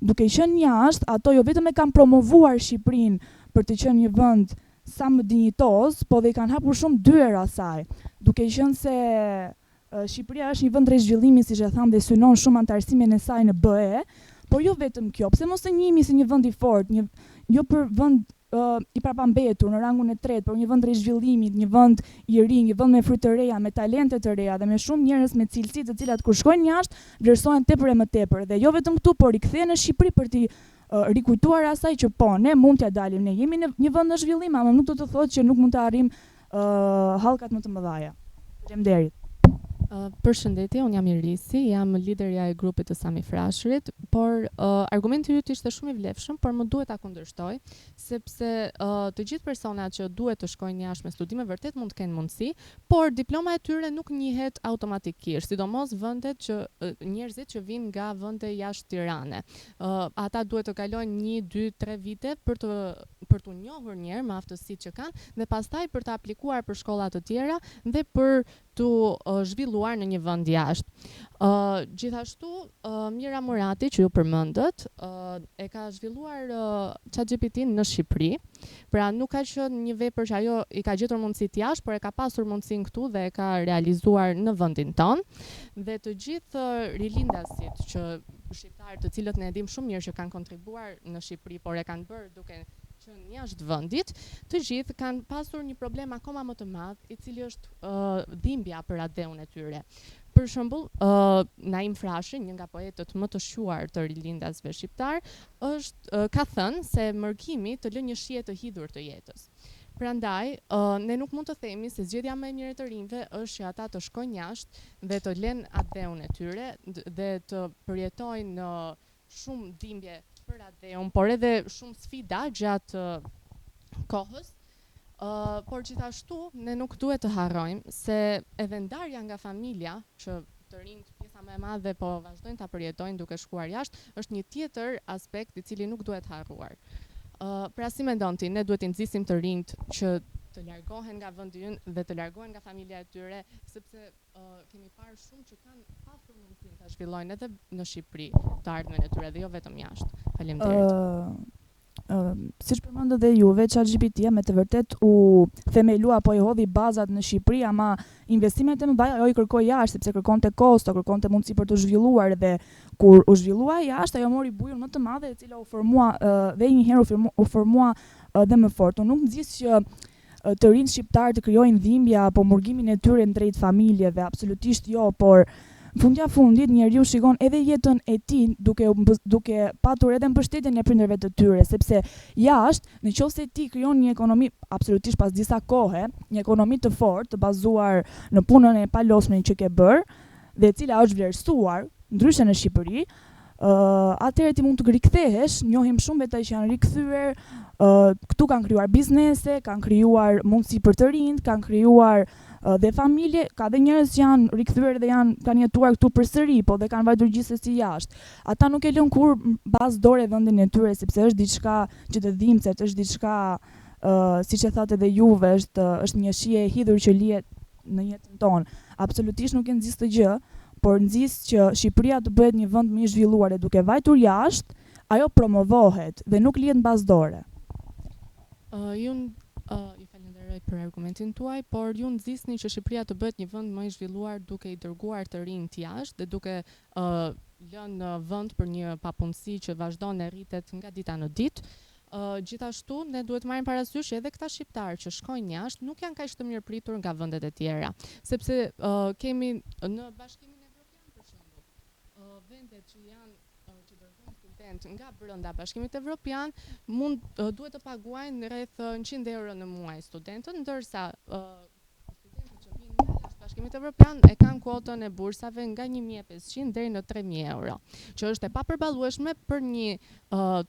duke qenë jashtë, ato jo vetëm e kanë promovuar Shqipërinë për të qenë një vend sa më dinjitoz, po dhe i kanë hapur shumë dyera asaj. Duke qenë se Shqipëria është një vend rrezhvillimi, siç e tham, dhe synon shumë antarësimin e saj në BE, por jo vetëm kjo. Pse mos e njihemi si një vend i fortë, jo për vend i prapambetur në rangun e tretë, por një vend rrezhvillimit, një vend i ri, një vend me frytë të reja, me talente të reja dhe me shumë njerëz me cilësi të cilat kur shkojnë jashtë vlerësohen tepër e më tepër. Dhe jo vetëm këtu, por i kthehen në Shqipëri për t'i rikujtuar asaj që po, ne mund t'ja dalim, ne jemi në një vend në zhvillim, ama nuk do të thotë që nuk mund të arrijmë hallkat më të mëdha. Faleminderit. Përshëndetje, unë jam Irisi, jam liderja e grupit të Sami Frashërit, por argumenti yt ishte shumë i vlefshëm, por më duhet ta kundërshtoj, sepse të gjithë personat që duhet të shkojnë jashtë me studime vërtet mund të kenë mundësi, por diploma e tyre nuk njihet automatikisht, sidomos njerëzit që vinë nga vende jashtë Tirane. Ata duhet të kalojnë 1, 2, 3 vite për të njohur një herë me aftësitë që kanë dhe pastaj për të aplikuar për shkolla të tjera dhe për të zhvilluar në një vend jashtë. Gjithashtu, Mira Murati, që ju përmendët, e ka zhvilluar ChatGPT në Shqipëri. Pra nuk ka qenë një vepër që ajo i ka gjetur mundësitë jashtë, por e ka pasur mundësinë këtu dhe e ka realizuar në vendin tonë. Dhe të gjithë rilindasit shqiptarë, të cilët ne e dim shumë mirë që kanë kontribuar në Shqipëri, por e kanë bërë duke qenë jashtë vendit, të gjithë kanë pasur një problem akoma më të madh, i cili është dhimbja për adeun e tyre. Për shembull, Naim Frashi, një nga poetët më të shquar të rilindasve shqiptar, ka thënë se mërkimi të lë një shije të hidhur të jetës. Prandaj, ne nuk mund të themi se zgjedhja më e mirë e të rinjve është që ata të shkojnë jashtë dhe të lënë adeun e tyre dhe të përjetojnë shumë dhimbje për adeun, por edhe shumë sfida gjatë kohës. Por gjithashtu, ne nuk duhet të harrojmë se edhe ndarja nga familja, që të rinjt pjesa më e madhe po vazhdojnë ta përjetojnë duke shkuar jashtë, është një tjetër aspekt i cili nuk duhet harruar. Pra si mendon ti, ne duhet të nxisim të rinjt që të largohen nga vendi ynë dhe të largohen nga familja e tyre, sepse kemi parë shumë që kanë pasur mundësinë ta zhvillojnë edhe në Shqipëri të ardhmen e tyre dhe jo vetëm jashtë. Faleminderit. Siç përmendët dhe juve, ChatGPT me të vërtet u themelua apo i hodhi bazat në Shqipëri, ama investimet e mëdha ajo i kërkoi jashtë, sepse kërkonte kosto, kërkonte mundësi për të zhvilluar dhe kur u zhvillua jashtë, ajo mori bujën më të madhe, e cila u formua dhe një herë u formua dhe më fort. Unë nuk nxis që të rinë shqiptarë të krijojnë dhimbja apo murgimin e tyre ndrejt familjeve, absolutisht jo, por fundja fundit njeriu shikon edhe jetën e tij duke patur edhe mbështetjen e prindërve të tyre, sepse jashtë, nëse ti krijon një ekonomi absolutisht pas disa kohe, një ekonomi të fortë, të bazuar në punën e palosme që ke bërë dhe e cila është vlerësuar, ndryshe në Shqipëri, atëherë ti mund të rikthehesh, njohim shumë vetë që janë rikthyer, këtu kanë krijuar biznese, kanë krijuar mundësi për të rinjt, kanë krijuar dhe familje, ka dhe njerëz që janë rikthyer dhe kanë jetuar këtu përsëri, po dhe kanë vajtur gjithsesi jashtë. Ata nuk e lën kur bazë dore vendin e tyre, sepse është diçka që të dhimbcet, është diçka, siç e thatë edhe juve, është një shije e hidhur që lihet në jetën tonë. Absolutisht nuk e nxis të gjë, por nxis që Shqipëria të bëhet një vend më i zhvilluar dhe duke vajtur jashtë, ajo promovohet dhe nuk lihet mbas dore. Ju falenderoj për argumentin tuaj, por ju nxisni që Shqipëria të bëhet një vend më i zhvilluar duke i dërguar të rinjt jashtë dhe duke lënë vend për një papunësi që vazhdon e rritet nga dita në ditë. Gjithashtu, ne duhet marrim parasysh edhe këta shqiptarë që shkojnë jashtë nuk janë kaq të mirë pritur nga vendet e tjera, sepse kemi në Bashkimin Evropian për shembull, vendet që janë që dërgojnë student nga brenda Bashkimit Evropian duhet të paguajnë rreth 100 euro në muaj studentët, ndërsa studentët që vinë nga jashtë Bashkimit Evropian e kanë kuotën e bursave nga 1.500 deri në 3.000 euro, që është e papërballueshme për një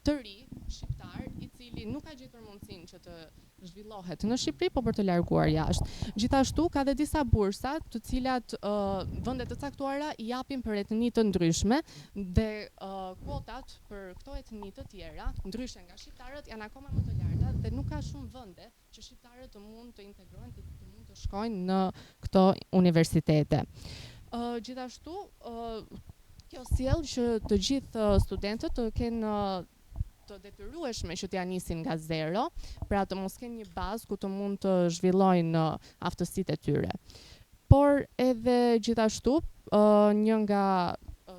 të ri shqiptar i cili nuk ka gjetur mundësinë që të zhvillohet në Shqipëri, po për të larguar jashtë. Gjithashtu ka dhe disa bursa të cilat vendet të caktuara i japin për etni të ndryshme dhe kuotat për këto etni të tjera, ndryshe nga shqiptarët, janë akoma më të larta dhe nuk ka shumë vende që shqiptarët të mund të integrohen, të mund të shkojnë në këto universitete. Gjithashtu, kjo sjell që të gjithë studentët të kenë të detyrueshme që t'ja nisin nga zero, pra të mos kenë një bazë ku të mund të zhvillojnë aftësitë e tyre. Por edhe gjithashtu, një nga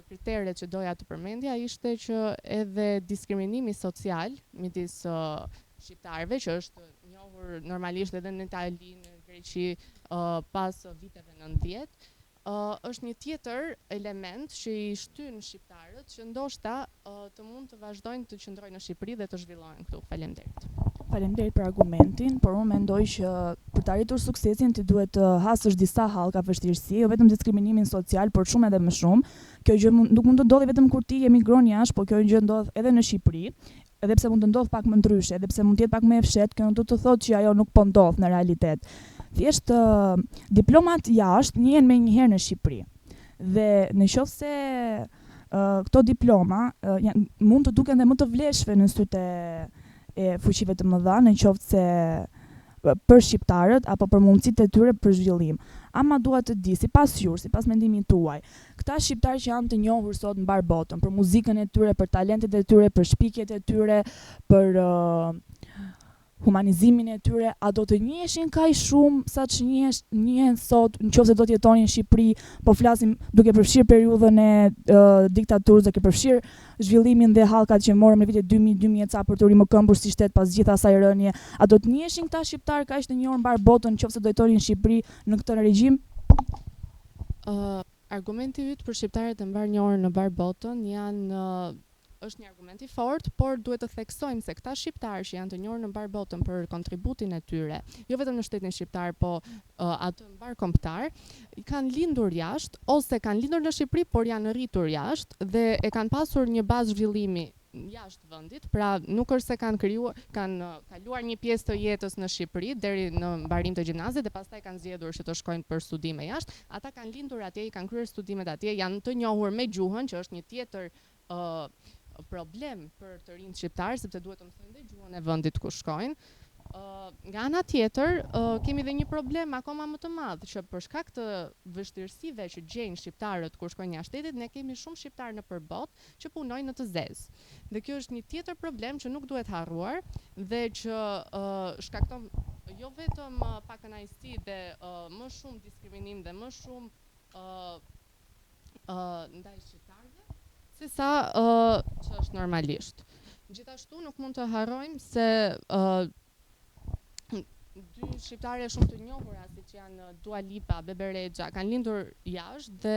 kriteret që doja të përmendja ishte që edhe diskriminimi social midis shqiptarëve, që është njohur normalisht edhe në Itali, në Greqi pas viteve 90, është një tjetër element që i shtyn shqiptarët që ndoshta të mund të vazhdojnë të qëndrojnë në Shqipëri dhe të zhvillohen këtu. Faleminderit. Faleminderit për argumentin, por unë mendoj që për të arritur suksesin ti duhet të hasësh disa hallka vështirësi, jo vetëm diskriminimin social, por shumë edhe më shumë. Kjo gjë nuk mund të ndodhi vetëm kur ti emigron jashtë, por kjo gjë ndodh edhe në Shqipëri, edhe pse mund të ndodh pak më ndryshe, edhe pse mund të jetë pak më e fshehtë, kjo nuk do të thotë që ajo nuk po ndodh në realitet. Thjesht diplomat jashtë njihen më njëherë në Shqipëri. Dhe nëse këto diploma mund të duken dhe më të vlefshme në sytë e fuqive të mëdha, në qoftë se për shqiptarët apo për mundësitë e tyre për zhvillim. Ama dua të di, sipas mendimit tuaj, këta shqiptarë që janë të njohur sot mbar botën për muzikën e tyre, për talentet e tyre, për shpikjet e tyre, për humanizimin e tyre, a do të njiheshin kaq shumë sa që njihen sot nëse do të jetonin në Shqipëri, po flasim duke përfshirë periudhën e diktaturës, duke përfshirë zhvillimin dhe hallkat që morëm në vitet 2000 ca për të rimëkëmbur si shtet pas gjithë asaj rënie, a do të njiheshin këta shqiptarë kaq të njohur mbar botën nëse do jetonin në Shqipëri në këtë regjim? Argumenti yt për shqiptarët e mbar njohur në mbar botën është një argument i fortë, por duhet të theksojmë se këta shqiptarë që janë të njohur në mbar botën për kontributin e tyre, jo vetëm në shtetin shqiptar, po atë mbar kombëtar, kanë lindur jashtë ose kanë lindur në Shqipëri, por janë rritur jashtë dhe e kanë pasur një bazë zhvillimi jashtë vendit, pra nuk është se kanë kaluar një pjesë të jetës në Shqipëri deri në mbarim të gjimnazit dhe pastaj kanë zgjedhur që të shkojnë për studime jashtë. Ata kanë lindur atje, i kanë kryer studimet atje, janë të njohur me gjuhën, që është një tjetër problem për të rinjt shqiptar, sepse duhet të mësojnë dhe gjuhën e vendit ku shkojnë. Nga ana tjetër, kemi dhe një problem akoma më të madh, që për shkak të vështirësive që gjejnë shqiptarët kur shkojnë jashtë shtetit, ne kemi shumë shqiptarë në përbot që punojnë në të zezë. Dhe kjo është një tjetër problem që nuk duhet harruar dhe që shkakton jo vetëm pakënaqësi dhe më shumë diskriminim dhe më shumë ndaj shqiptarëve, se sa që është normalisht. Gjithashtu nuk mund të harrojmë se dy shqiptare shumë të njohura siç janë Dua Lipa, Bebe Rexha, kanë lindur jashtë dhe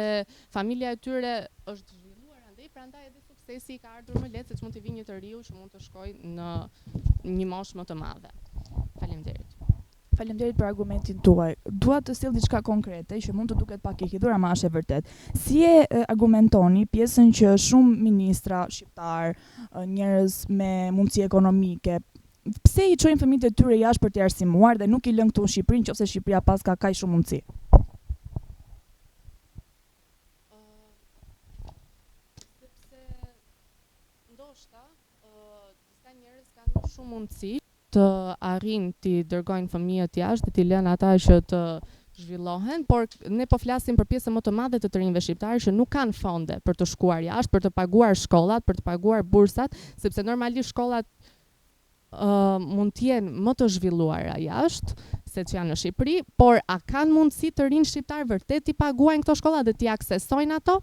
familja e tyre është zhvilluar andaj, prandaj edhe suksesi ka ardhur më lehtë se mund të vinë një të riu që mund të shkojë në një moshë më të madhe. Faleminderit. Faleminderit për argumentin tuaj. Dua të sjell diçka konkrete që mund të duket pak e hidhur, ama është e vërtet. Si e argumentoni pjesën që shumë ministra shqiptar, njerëz me mundësi ekonomike, pse i çojnë fëmijët e tyre jashtë për të arsimuar dhe nuk i lën këtu në Shqipëri nëse Shqipëria pas ka kaq shumë mundësi? Sepse ndoshta disa njerëz kanë më shumë mundësi të arrijnë të dërgojnë fëmijët jashtë dhe t'i lënë ata që të zhvillohen, por ne po flasim për pjesën më të madhe të rinjve shqiptarë që nuk kanë fonde për të shkuar jashtë, për të paguar shkollat, për të paguar bursat, sepse normalisht shkollat mund të jenë më të zhvilluara jashtë se që janë në Shqipëri, por a kanë mundësi të rinj shqiptar vërtet t'i paguajnë këto shkolla dhe t'i aksesojnë ato?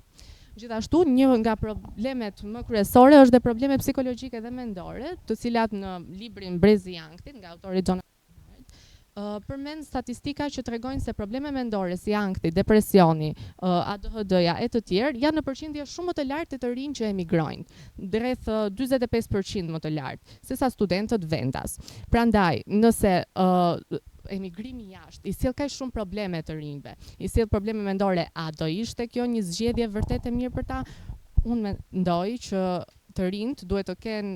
Gjithashtu, një nga problemet më kryesore është dhe probleme psikologjike dhe mendore, të cilat në librin Brezi i Ankthit nga autori Jonathan Haidt përmend statistika që tregojnë se probleme mendore si ankthi, depresioni, ADHD-ja e të tjerë janë në përqindje shumë më të lartë të rinj që emigrojnë, rreth 45% më të lartë sesa studentët vendas. Prandaj, nëse emigrimi jashtë i sjell kaq shumë probleme të rinjve, i sjell probleme mendore, a do ishte kjo një zgjedhje vërtet e mirë për ta? Unë mendoj që të rinjt duhet të kenë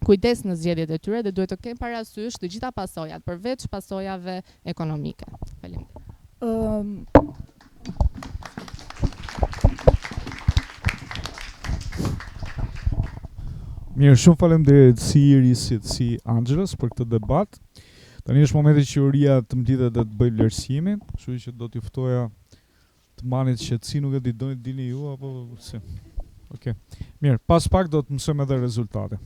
kujdes në zgjedhjet e tyre dhe duhet të kenë parasysh të gjitha pasojat, përveç pasojave ekonomike. Faleminderit. Mirë, shumë faleminderit si Irisit, si Angelës për këtë debat. Tani është momenti që Uria të mblidhet dhe të bëjë vlerësimin, kështu që do t'ju ftoja të marrni shqetësi, nuk e di doni dini ju apo si. Okej. Mirë, pas pak do të mësojmë edhe rezultate.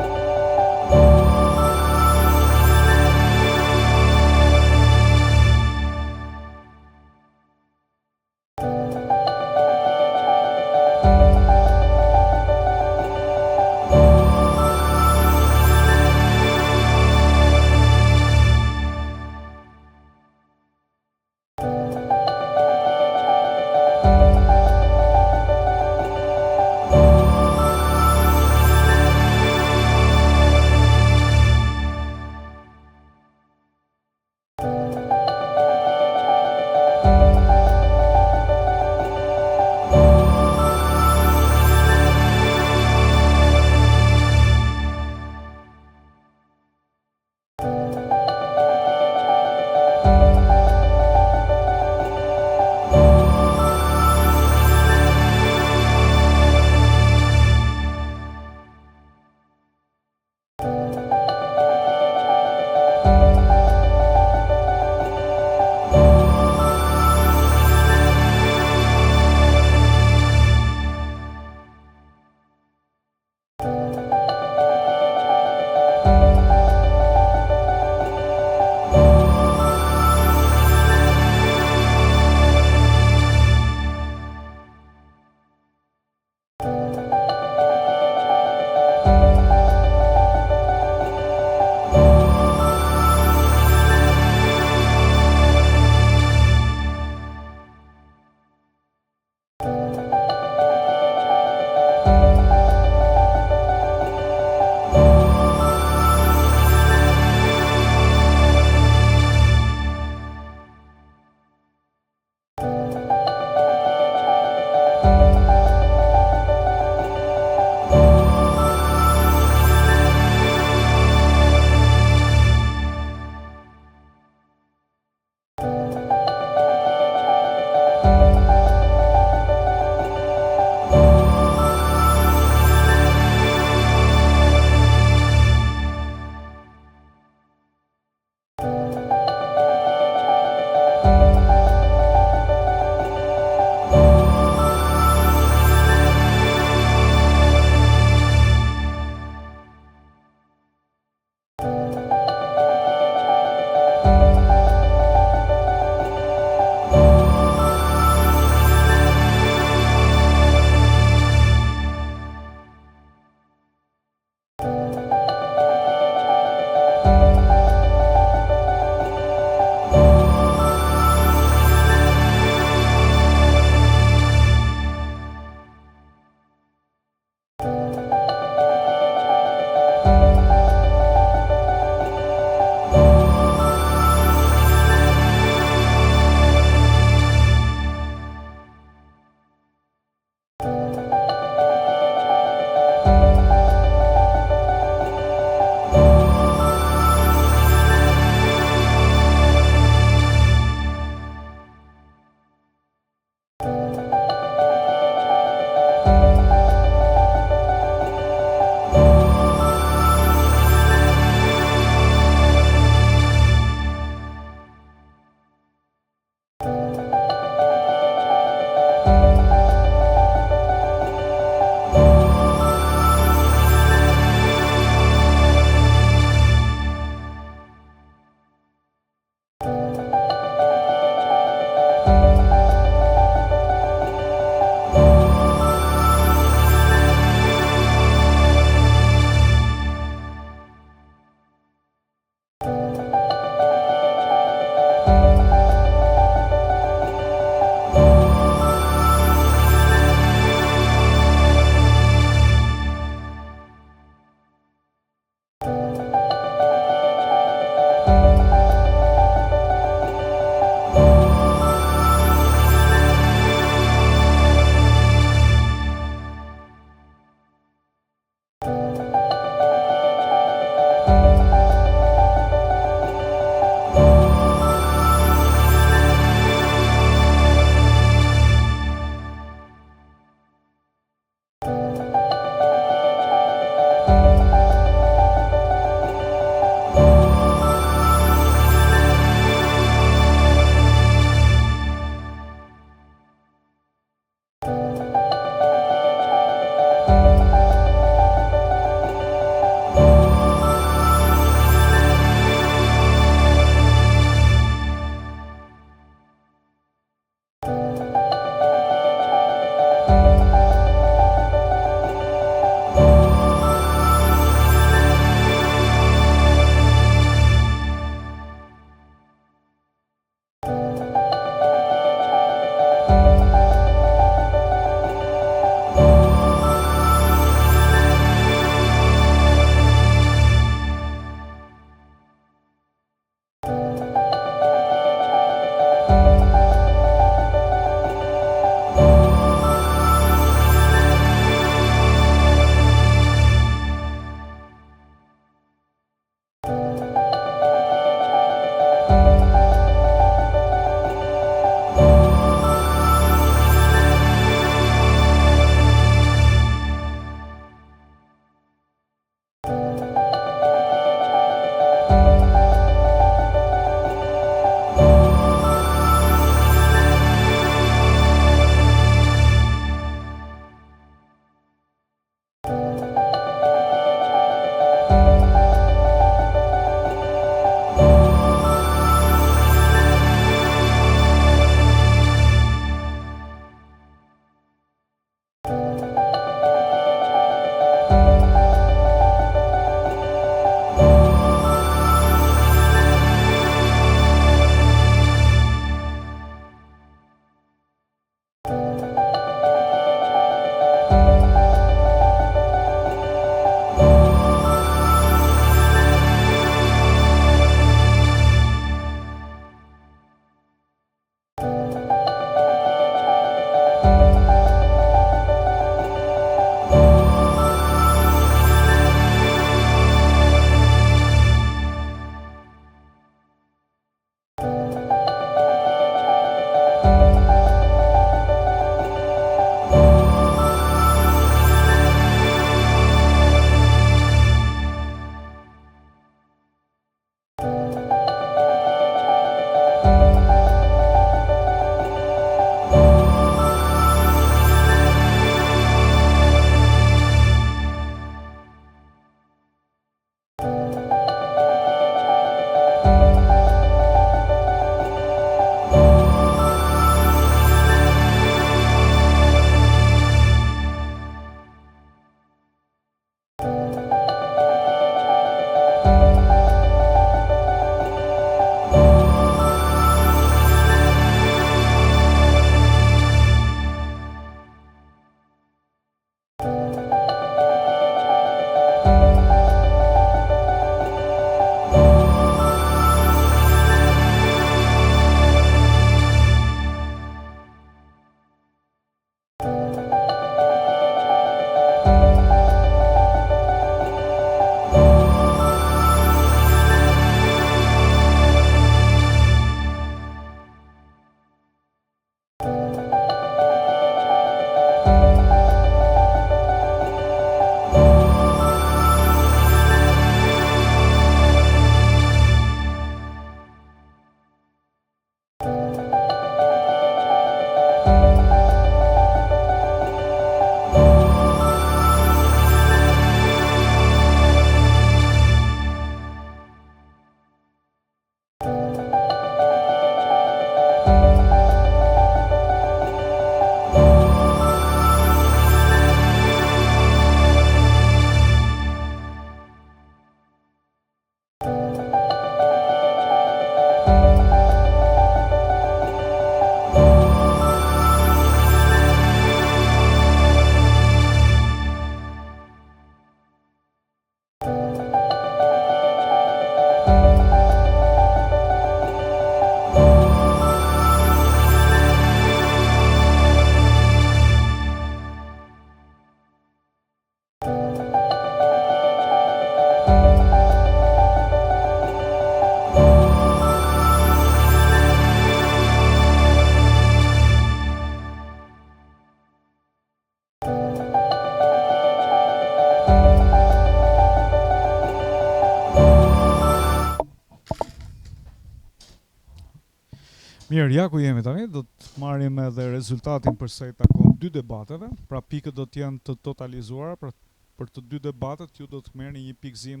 Mirë, ja ku jemi tani, do të marrim edhe rezultatin për sa i takon dy debateve, pra pikët do të jenë të totalizuara, pra për të dy debatet ju do të merrni një pikëzim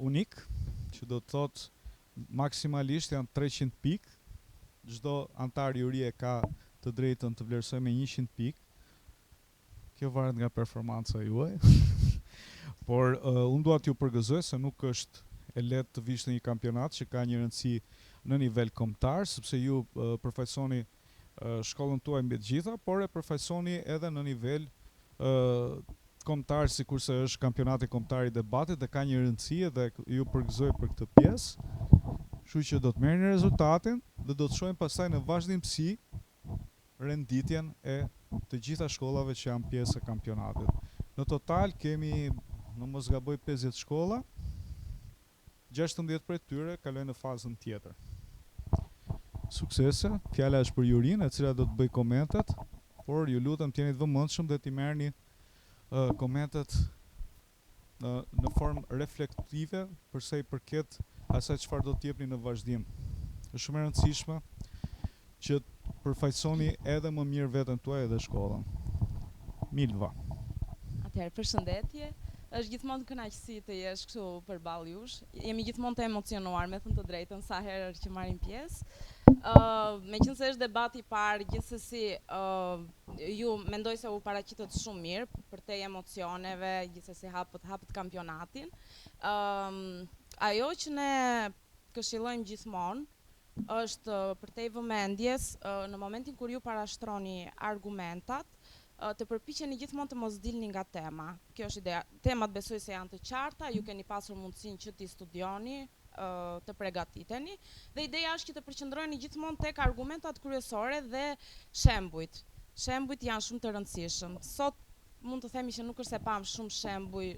unik, që do të thotë maksimalisht janë 300 pikë, çdo antar jurie ka të drejtën të vlerësojë me 100 pikë. Kjo varet nga performanca juaj. Por unë dua t'ju përgëzoj se nuk është e lehtë të vish në një kampionat që ka një rëndësi në nivel kombëtar, sepse ju përfaqësoni shkollën tuaj mbi të gjitha, por e përfaqësoni edhe në nivel kombëtar, sikurse është kampionati kombëtar i debatit dhe ka një rëndësi dhe ju përgëzoj për këtë pjesë. Kështu që do të merrni rezultatin dhe do të shohim pastaj në vazhdimsi renditjen e të gjitha shkollave që janë pjesë e kampionatit. Në total kemi, në mos gaboj, 50 shkolla, 16 prej tyre kalojnë në fazën tjetër. Suksese, fjala është për Jurinë, e cila do të bëj komentet, por ju lutem t'jeni të vëmendshëm dhe t'i merrni komentet në formë reflektive për sa i përket asaj çfarë do t'jepni në vazhdim. Është shumë e rëndësishme që përfaqësoni edhe më mirë veten tuaj edhe shkollën. Milva. Atëherë, përshëndetje. Është gjithmonë kënaqësi të jesh kështu përballë jush. Jemi gjithmonë të emocionuar, me thënë të drejtën, sa herë që marrim pjesë. Meqense është debati i parë, gjithsesi ju mendoj se u paraqitët shumë mirë për te emocioneve, gjithsesi hapët kampionatin. Ajo që ne këshillojmë gjithmonë është për te vëmendjes në momentin kur ju parashtroni argumentat, të përpiqeni gjithmonë të mos dilni nga tema. Kjo është ideja. Temat besoj se janë të qarta, ju keni pasur mundësinë që t'i studioni, të përgatiteni, dhe ideja është që të përqendroheni gjithmonë tek argumentat kryesore dhe shembujt. Shembujt janë shumë të rëndësishëm. Sot mund të themi që nuk është se pam shumë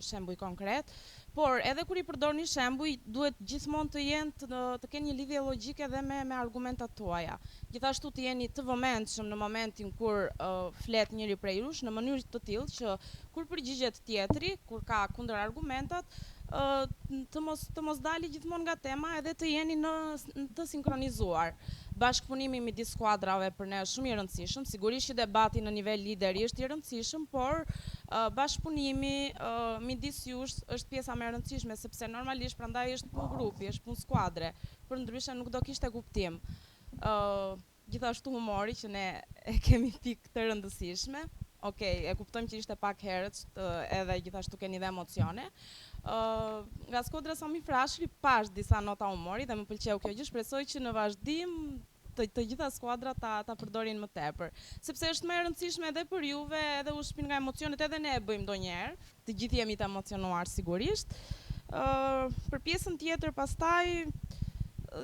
shembuj konkret, por edhe kur i përdorni shembuj, duhet gjithmonë të jenë të kenë një lidhje logjike dhe me argumentat tuaja. Gjithashtu të jeni të vëmendshëm në momentin kur flet njëri prej jush, në mënyrë të tillë që kur përgjigjet tjetri, kur ka kundër argumentat, të mos dali gjithmonë nga tema edhe të jeni të sinkronizuar. Bashkëpunimi midis skuadrave për ne është shumë i rëndësishëm, sigurisht që debati në nivel lideri është i rëndësishëm, por bashkëpunimi midis jush është pjesa më e rëndësishme, sepse normalisht prandaj është punë grupi, është punë skuadre, përndryshe nuk do kishte kuptim. Gjithashtu humori që ne e kemi pikë të rëndësishme. Okej, e kuptojmë që ishte pak herët edhe gjithashtu keni dhe emocione. Nga skuadra Sami Frashëri pash disa nota humori dhe më pëlqeu kjo gjë, shpresoj që në vazhdim të gjitha skuadrat ta përdorin më tepër, sepse është më e rëndësishme edhe për juve, edhe u shpin nga emocionet, edhe ne e bëjmë ndonjëherë, të gjithë jemi të emocionuar sigurisht. Për pjesën tjetër pastaj,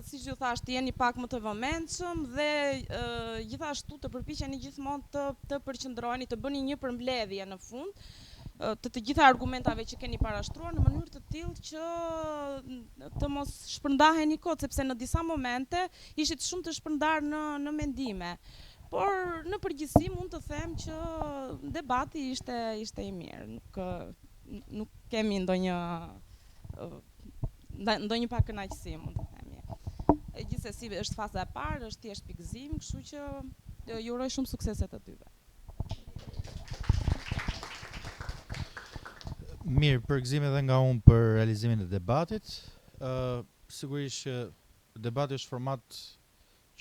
siç ju thash, të jeni pak më të vëmendshëm dhe gjithashtu të përpiqeni gjithmonë të përqendroheni, të bëni një përmbledhje në fund të gjitha argumentave që keni parashtruar në mënyrë të tillë që të mos shpërndaheni kot, sepse në disa momente ishit shumë të shpërndar në mendime. Por në përgjithësi mund të them që debati ishte i mirë, nuk kemi ndonjë pakënaqësi, mund të themi. Gjithsesi është faza e parë, është thjesht pikëzim, kështu që ju uroj shumë suksese të dyve. Mirë, përgëzim edhe nga unë për realizimin e debatit. Sigurisht që debati është format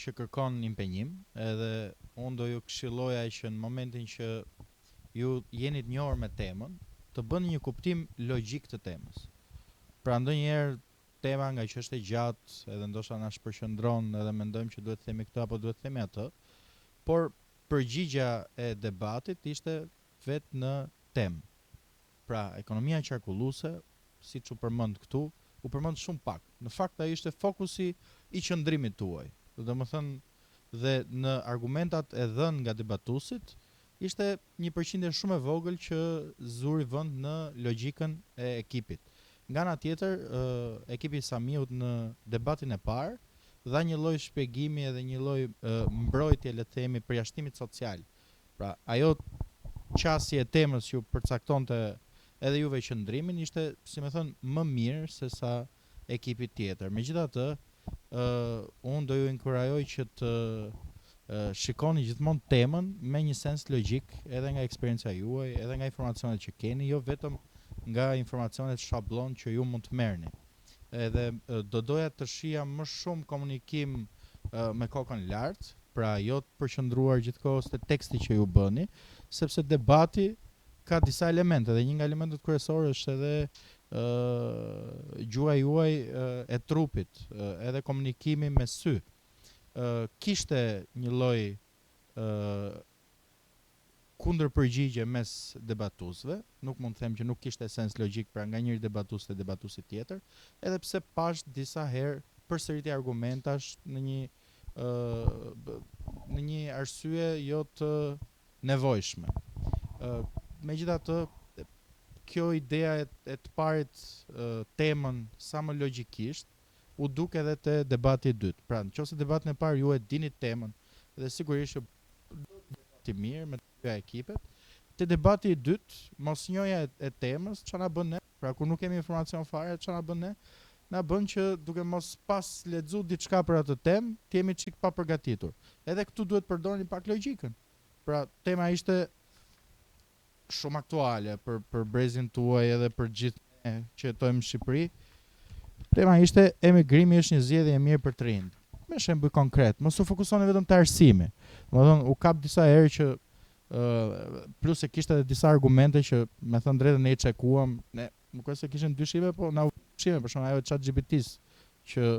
që kërkon impenjim, edhe unë do ju këshilloja që në momentin që ju jeni të njohur me temën, të bëni një kuptim logjik të temës. Pra ndonjëherë tema nga që është e gjatë, edhe ndoshta na shpërqendron, edhe mendojmë që duhet të themi këtë apo duhet të themi atë, por përgjigja e debatit ishte vetë në temë. Pra, ekonomia qarkulluese, siç u përmend këtu, u përmend shumë pak. Në fakt ai ishte fokusi i qëndrimit tuaj. Domethënë, dhe në argumentat e dhënë nga debatuesit, ishte një përqindje shumë e vogël që zuri vend në logjikën e ekipit. Nga ana tjetër, ekipi i Samiut në debatin e parë dha një lloj shpjegimi edhe një lloj mbrojtje, le të themi, përjashtimit social. Pra, ajo qasje e temës që përcaktonte edhe juve qëndrimin ishte, si më thënë, më mirë se sa ekipi tjetër. Megjithatë, unë do ju inkurajoj që të shikoni gjithmonë temën me një sens logjik, edhe nga eksperjenca juaj, edhe nga informacionet që keni, jo vetëm nga informacionet shablon që ju mund të merrni. Edhe do doja të shija më shumë komunikim me kokën lart, pra jo të përqendruar gjithkohës te teksti që ju bëni, sepse debati ka disa elemente dhe një nga elementet kryesorë është edhe gjuha juaj e trupit, edhe komunikimi me sy. Kishte një lloj kundërpërgjigje mes debatuesve, nuk mund të them që nuk kishte sens logjik pra nga njëri debatues te debatuesi tjetër, edhe pse pash disa herë përsëritje argumentash në një arsye jo të nevojshme. Megjithatë, kjo ideja e të parit temën sa më logjikisht u duk edhe te debati i dytë. Pra, nëse debatin e parë ju e dini temën dhe sigurisht që debati mirë me të dy ekipet, te debati i dytë mos njohja e temës ç'a na bën ne, pra kur nuk kemi informacion fare ç'a na bën ne, na bën që duke mos pas lexuar diçka për atë temë, të jemi çik pa përgatitur. Edhe këtu duhet përdorni pak logjikën. Pra, tema ishte shumë aktuale për brezin tuaj edhe për gjithë ne që jetojmë në Shqipëri. Tema ishte emigrimi është një zgjedhje e mirë për të rinj. Me shembull konkret, mos u fokusoni vetëm te arsimi. Domethënë u kap disa herë që plus se kishte edhe disa argumente që me thënë drejtën ne i çekuam, ne nuk është se kishin dyshime, po na u dyshime për shkak ajo ChatGPT-s që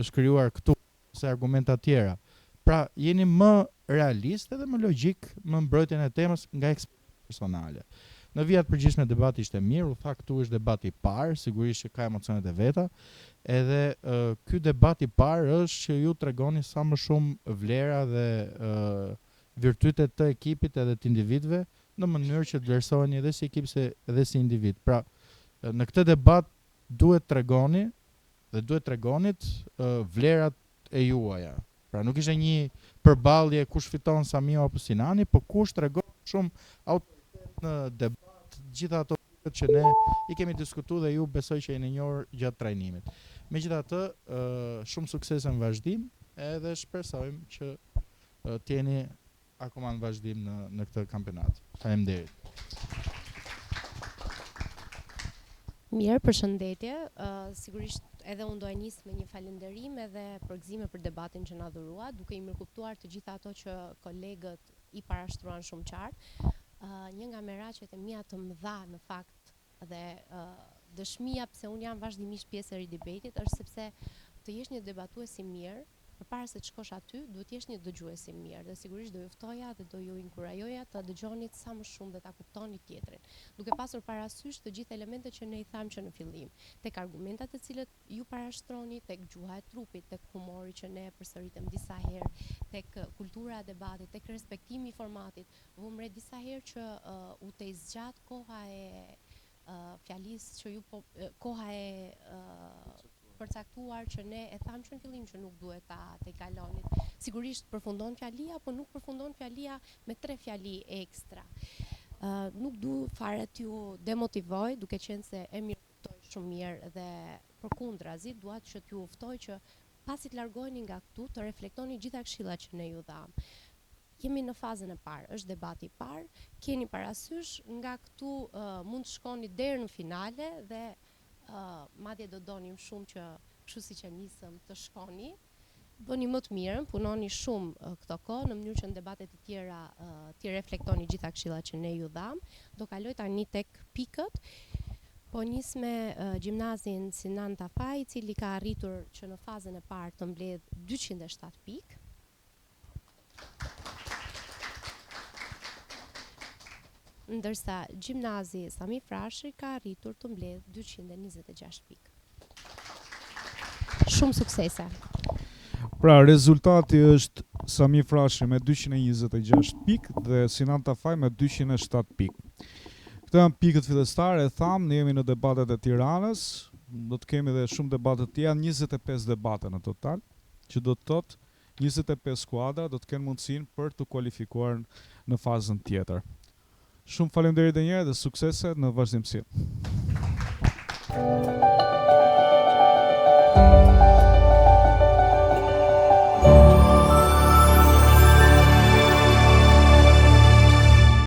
është krijuar këtu se argumenta tjera. Pra, jeni më realist edhe më logjik në mbrojtjen e temës nga eksperiencë personale. Në vijat përgjithshme debati ishte mirë, u tha këtu është debati i parë, sigurisht që ka emocionet e veta, edhe ky debat i parë është që ju tregoni sa më shumë vlera dhe virtytet të ekipit edhe të individëve në mënyrë që të vlerësoheni edhe si ekip edhe si individ. Pra, në këtë debat duhet tregoni dhe duhet tregonit vlerat e juaja. Pra, nuk ishte një përballje kush fiton Sami apo Sinani, po kush tregon shumë autoritet në debat, gjitha ato që ne i kemi diskutuar dhe ju besoj që jeni njohur gjatë trajnimit. Megjithatë, shumë suksese në vazhdim, edhe shpresojmë që të jeni akoma në vazhdim në këtë kampionat. Faleminderit. Mirë, përshëndetje. Sigurisht edhe unë do e nis me një falënderim edhe përgëzime për debatin që na dhurua, duke i mirëkuptuar të gjitha ato që kolegët i parashtruan shumë qartë. Një nga meratjet e mia të mëdha në fakt dhe dëshmia pse unë jam vazhdimisht pjesë e debatit është sepse të jesh një debatues i mirë, përpara se të shkosh aty, duhet të jesh një dëgjues i mirë dhe sigurisht do ju ftoja dhe do ju inkurajoja të dëgjoni sa më shumë dhe ta kuptoni tjetrin, duke pasur parasysh të gjithë elementet që ne i thamë që në fillim, tek argumentat të cilët ju parashtroni, tek gjuha e trupit, tek humori që ne përsëritem disa herë, tek kultura e debatit, tek respektimi i formatit. Vumre disa herë që u të zgjat koha e fjalisë që ju koha e përcaktuar që ne e thamë që në fillim që nuk duhet ta kalonit. Sigurisht përfundon fjalia, po nuk përfundon fjalia me 3 fjali ekstra. Nuk du fare t'ju demotivoj, duke qenë se e mirë kuptoj shumë mirë dhe përkundrazi, duat që t'ju ftoj që pasi të largoheni nga këtu, të reflektoni gjitha këshillat që ne ju dhamë. Jemi në fazën e parë, është debati i parë, keni parasysh nga këtu mund të shkoni deri në finale dhe madje do donim shumë që kështu siç e nisëm të shkoni. Bëni më të mirën, punoni shumë këto kohë në mënyrë që në debatet e tjera ti reflektoni gjitha këshillat që ne ju dham. Do kaloj tani tek pikët. Po nis me gjimnazin Sinan Tafaj, i cili ka arritur që në fazën e parë të mbledh 207 pikë. Ndërsa gjimnazi Sami Frashi ka arritur të mbledh 226 pikë. Shumë suksese. Pra, rezultati është Sami Frashi me 226 pikë dhe Sinan Tafaj me 207 pikë. Këto janë pikët fillestare, e thamë, ne jemi në debatet e Tiranës, do të kemi dhe shumë debatet tjera, 25 debate në total, që do të thotë 25 skuadra do të kenë mundësinë për të kualifikuar në fazën tjetër. Shumë faleminderit edhe një herë dhe suksese në vazhdimsi.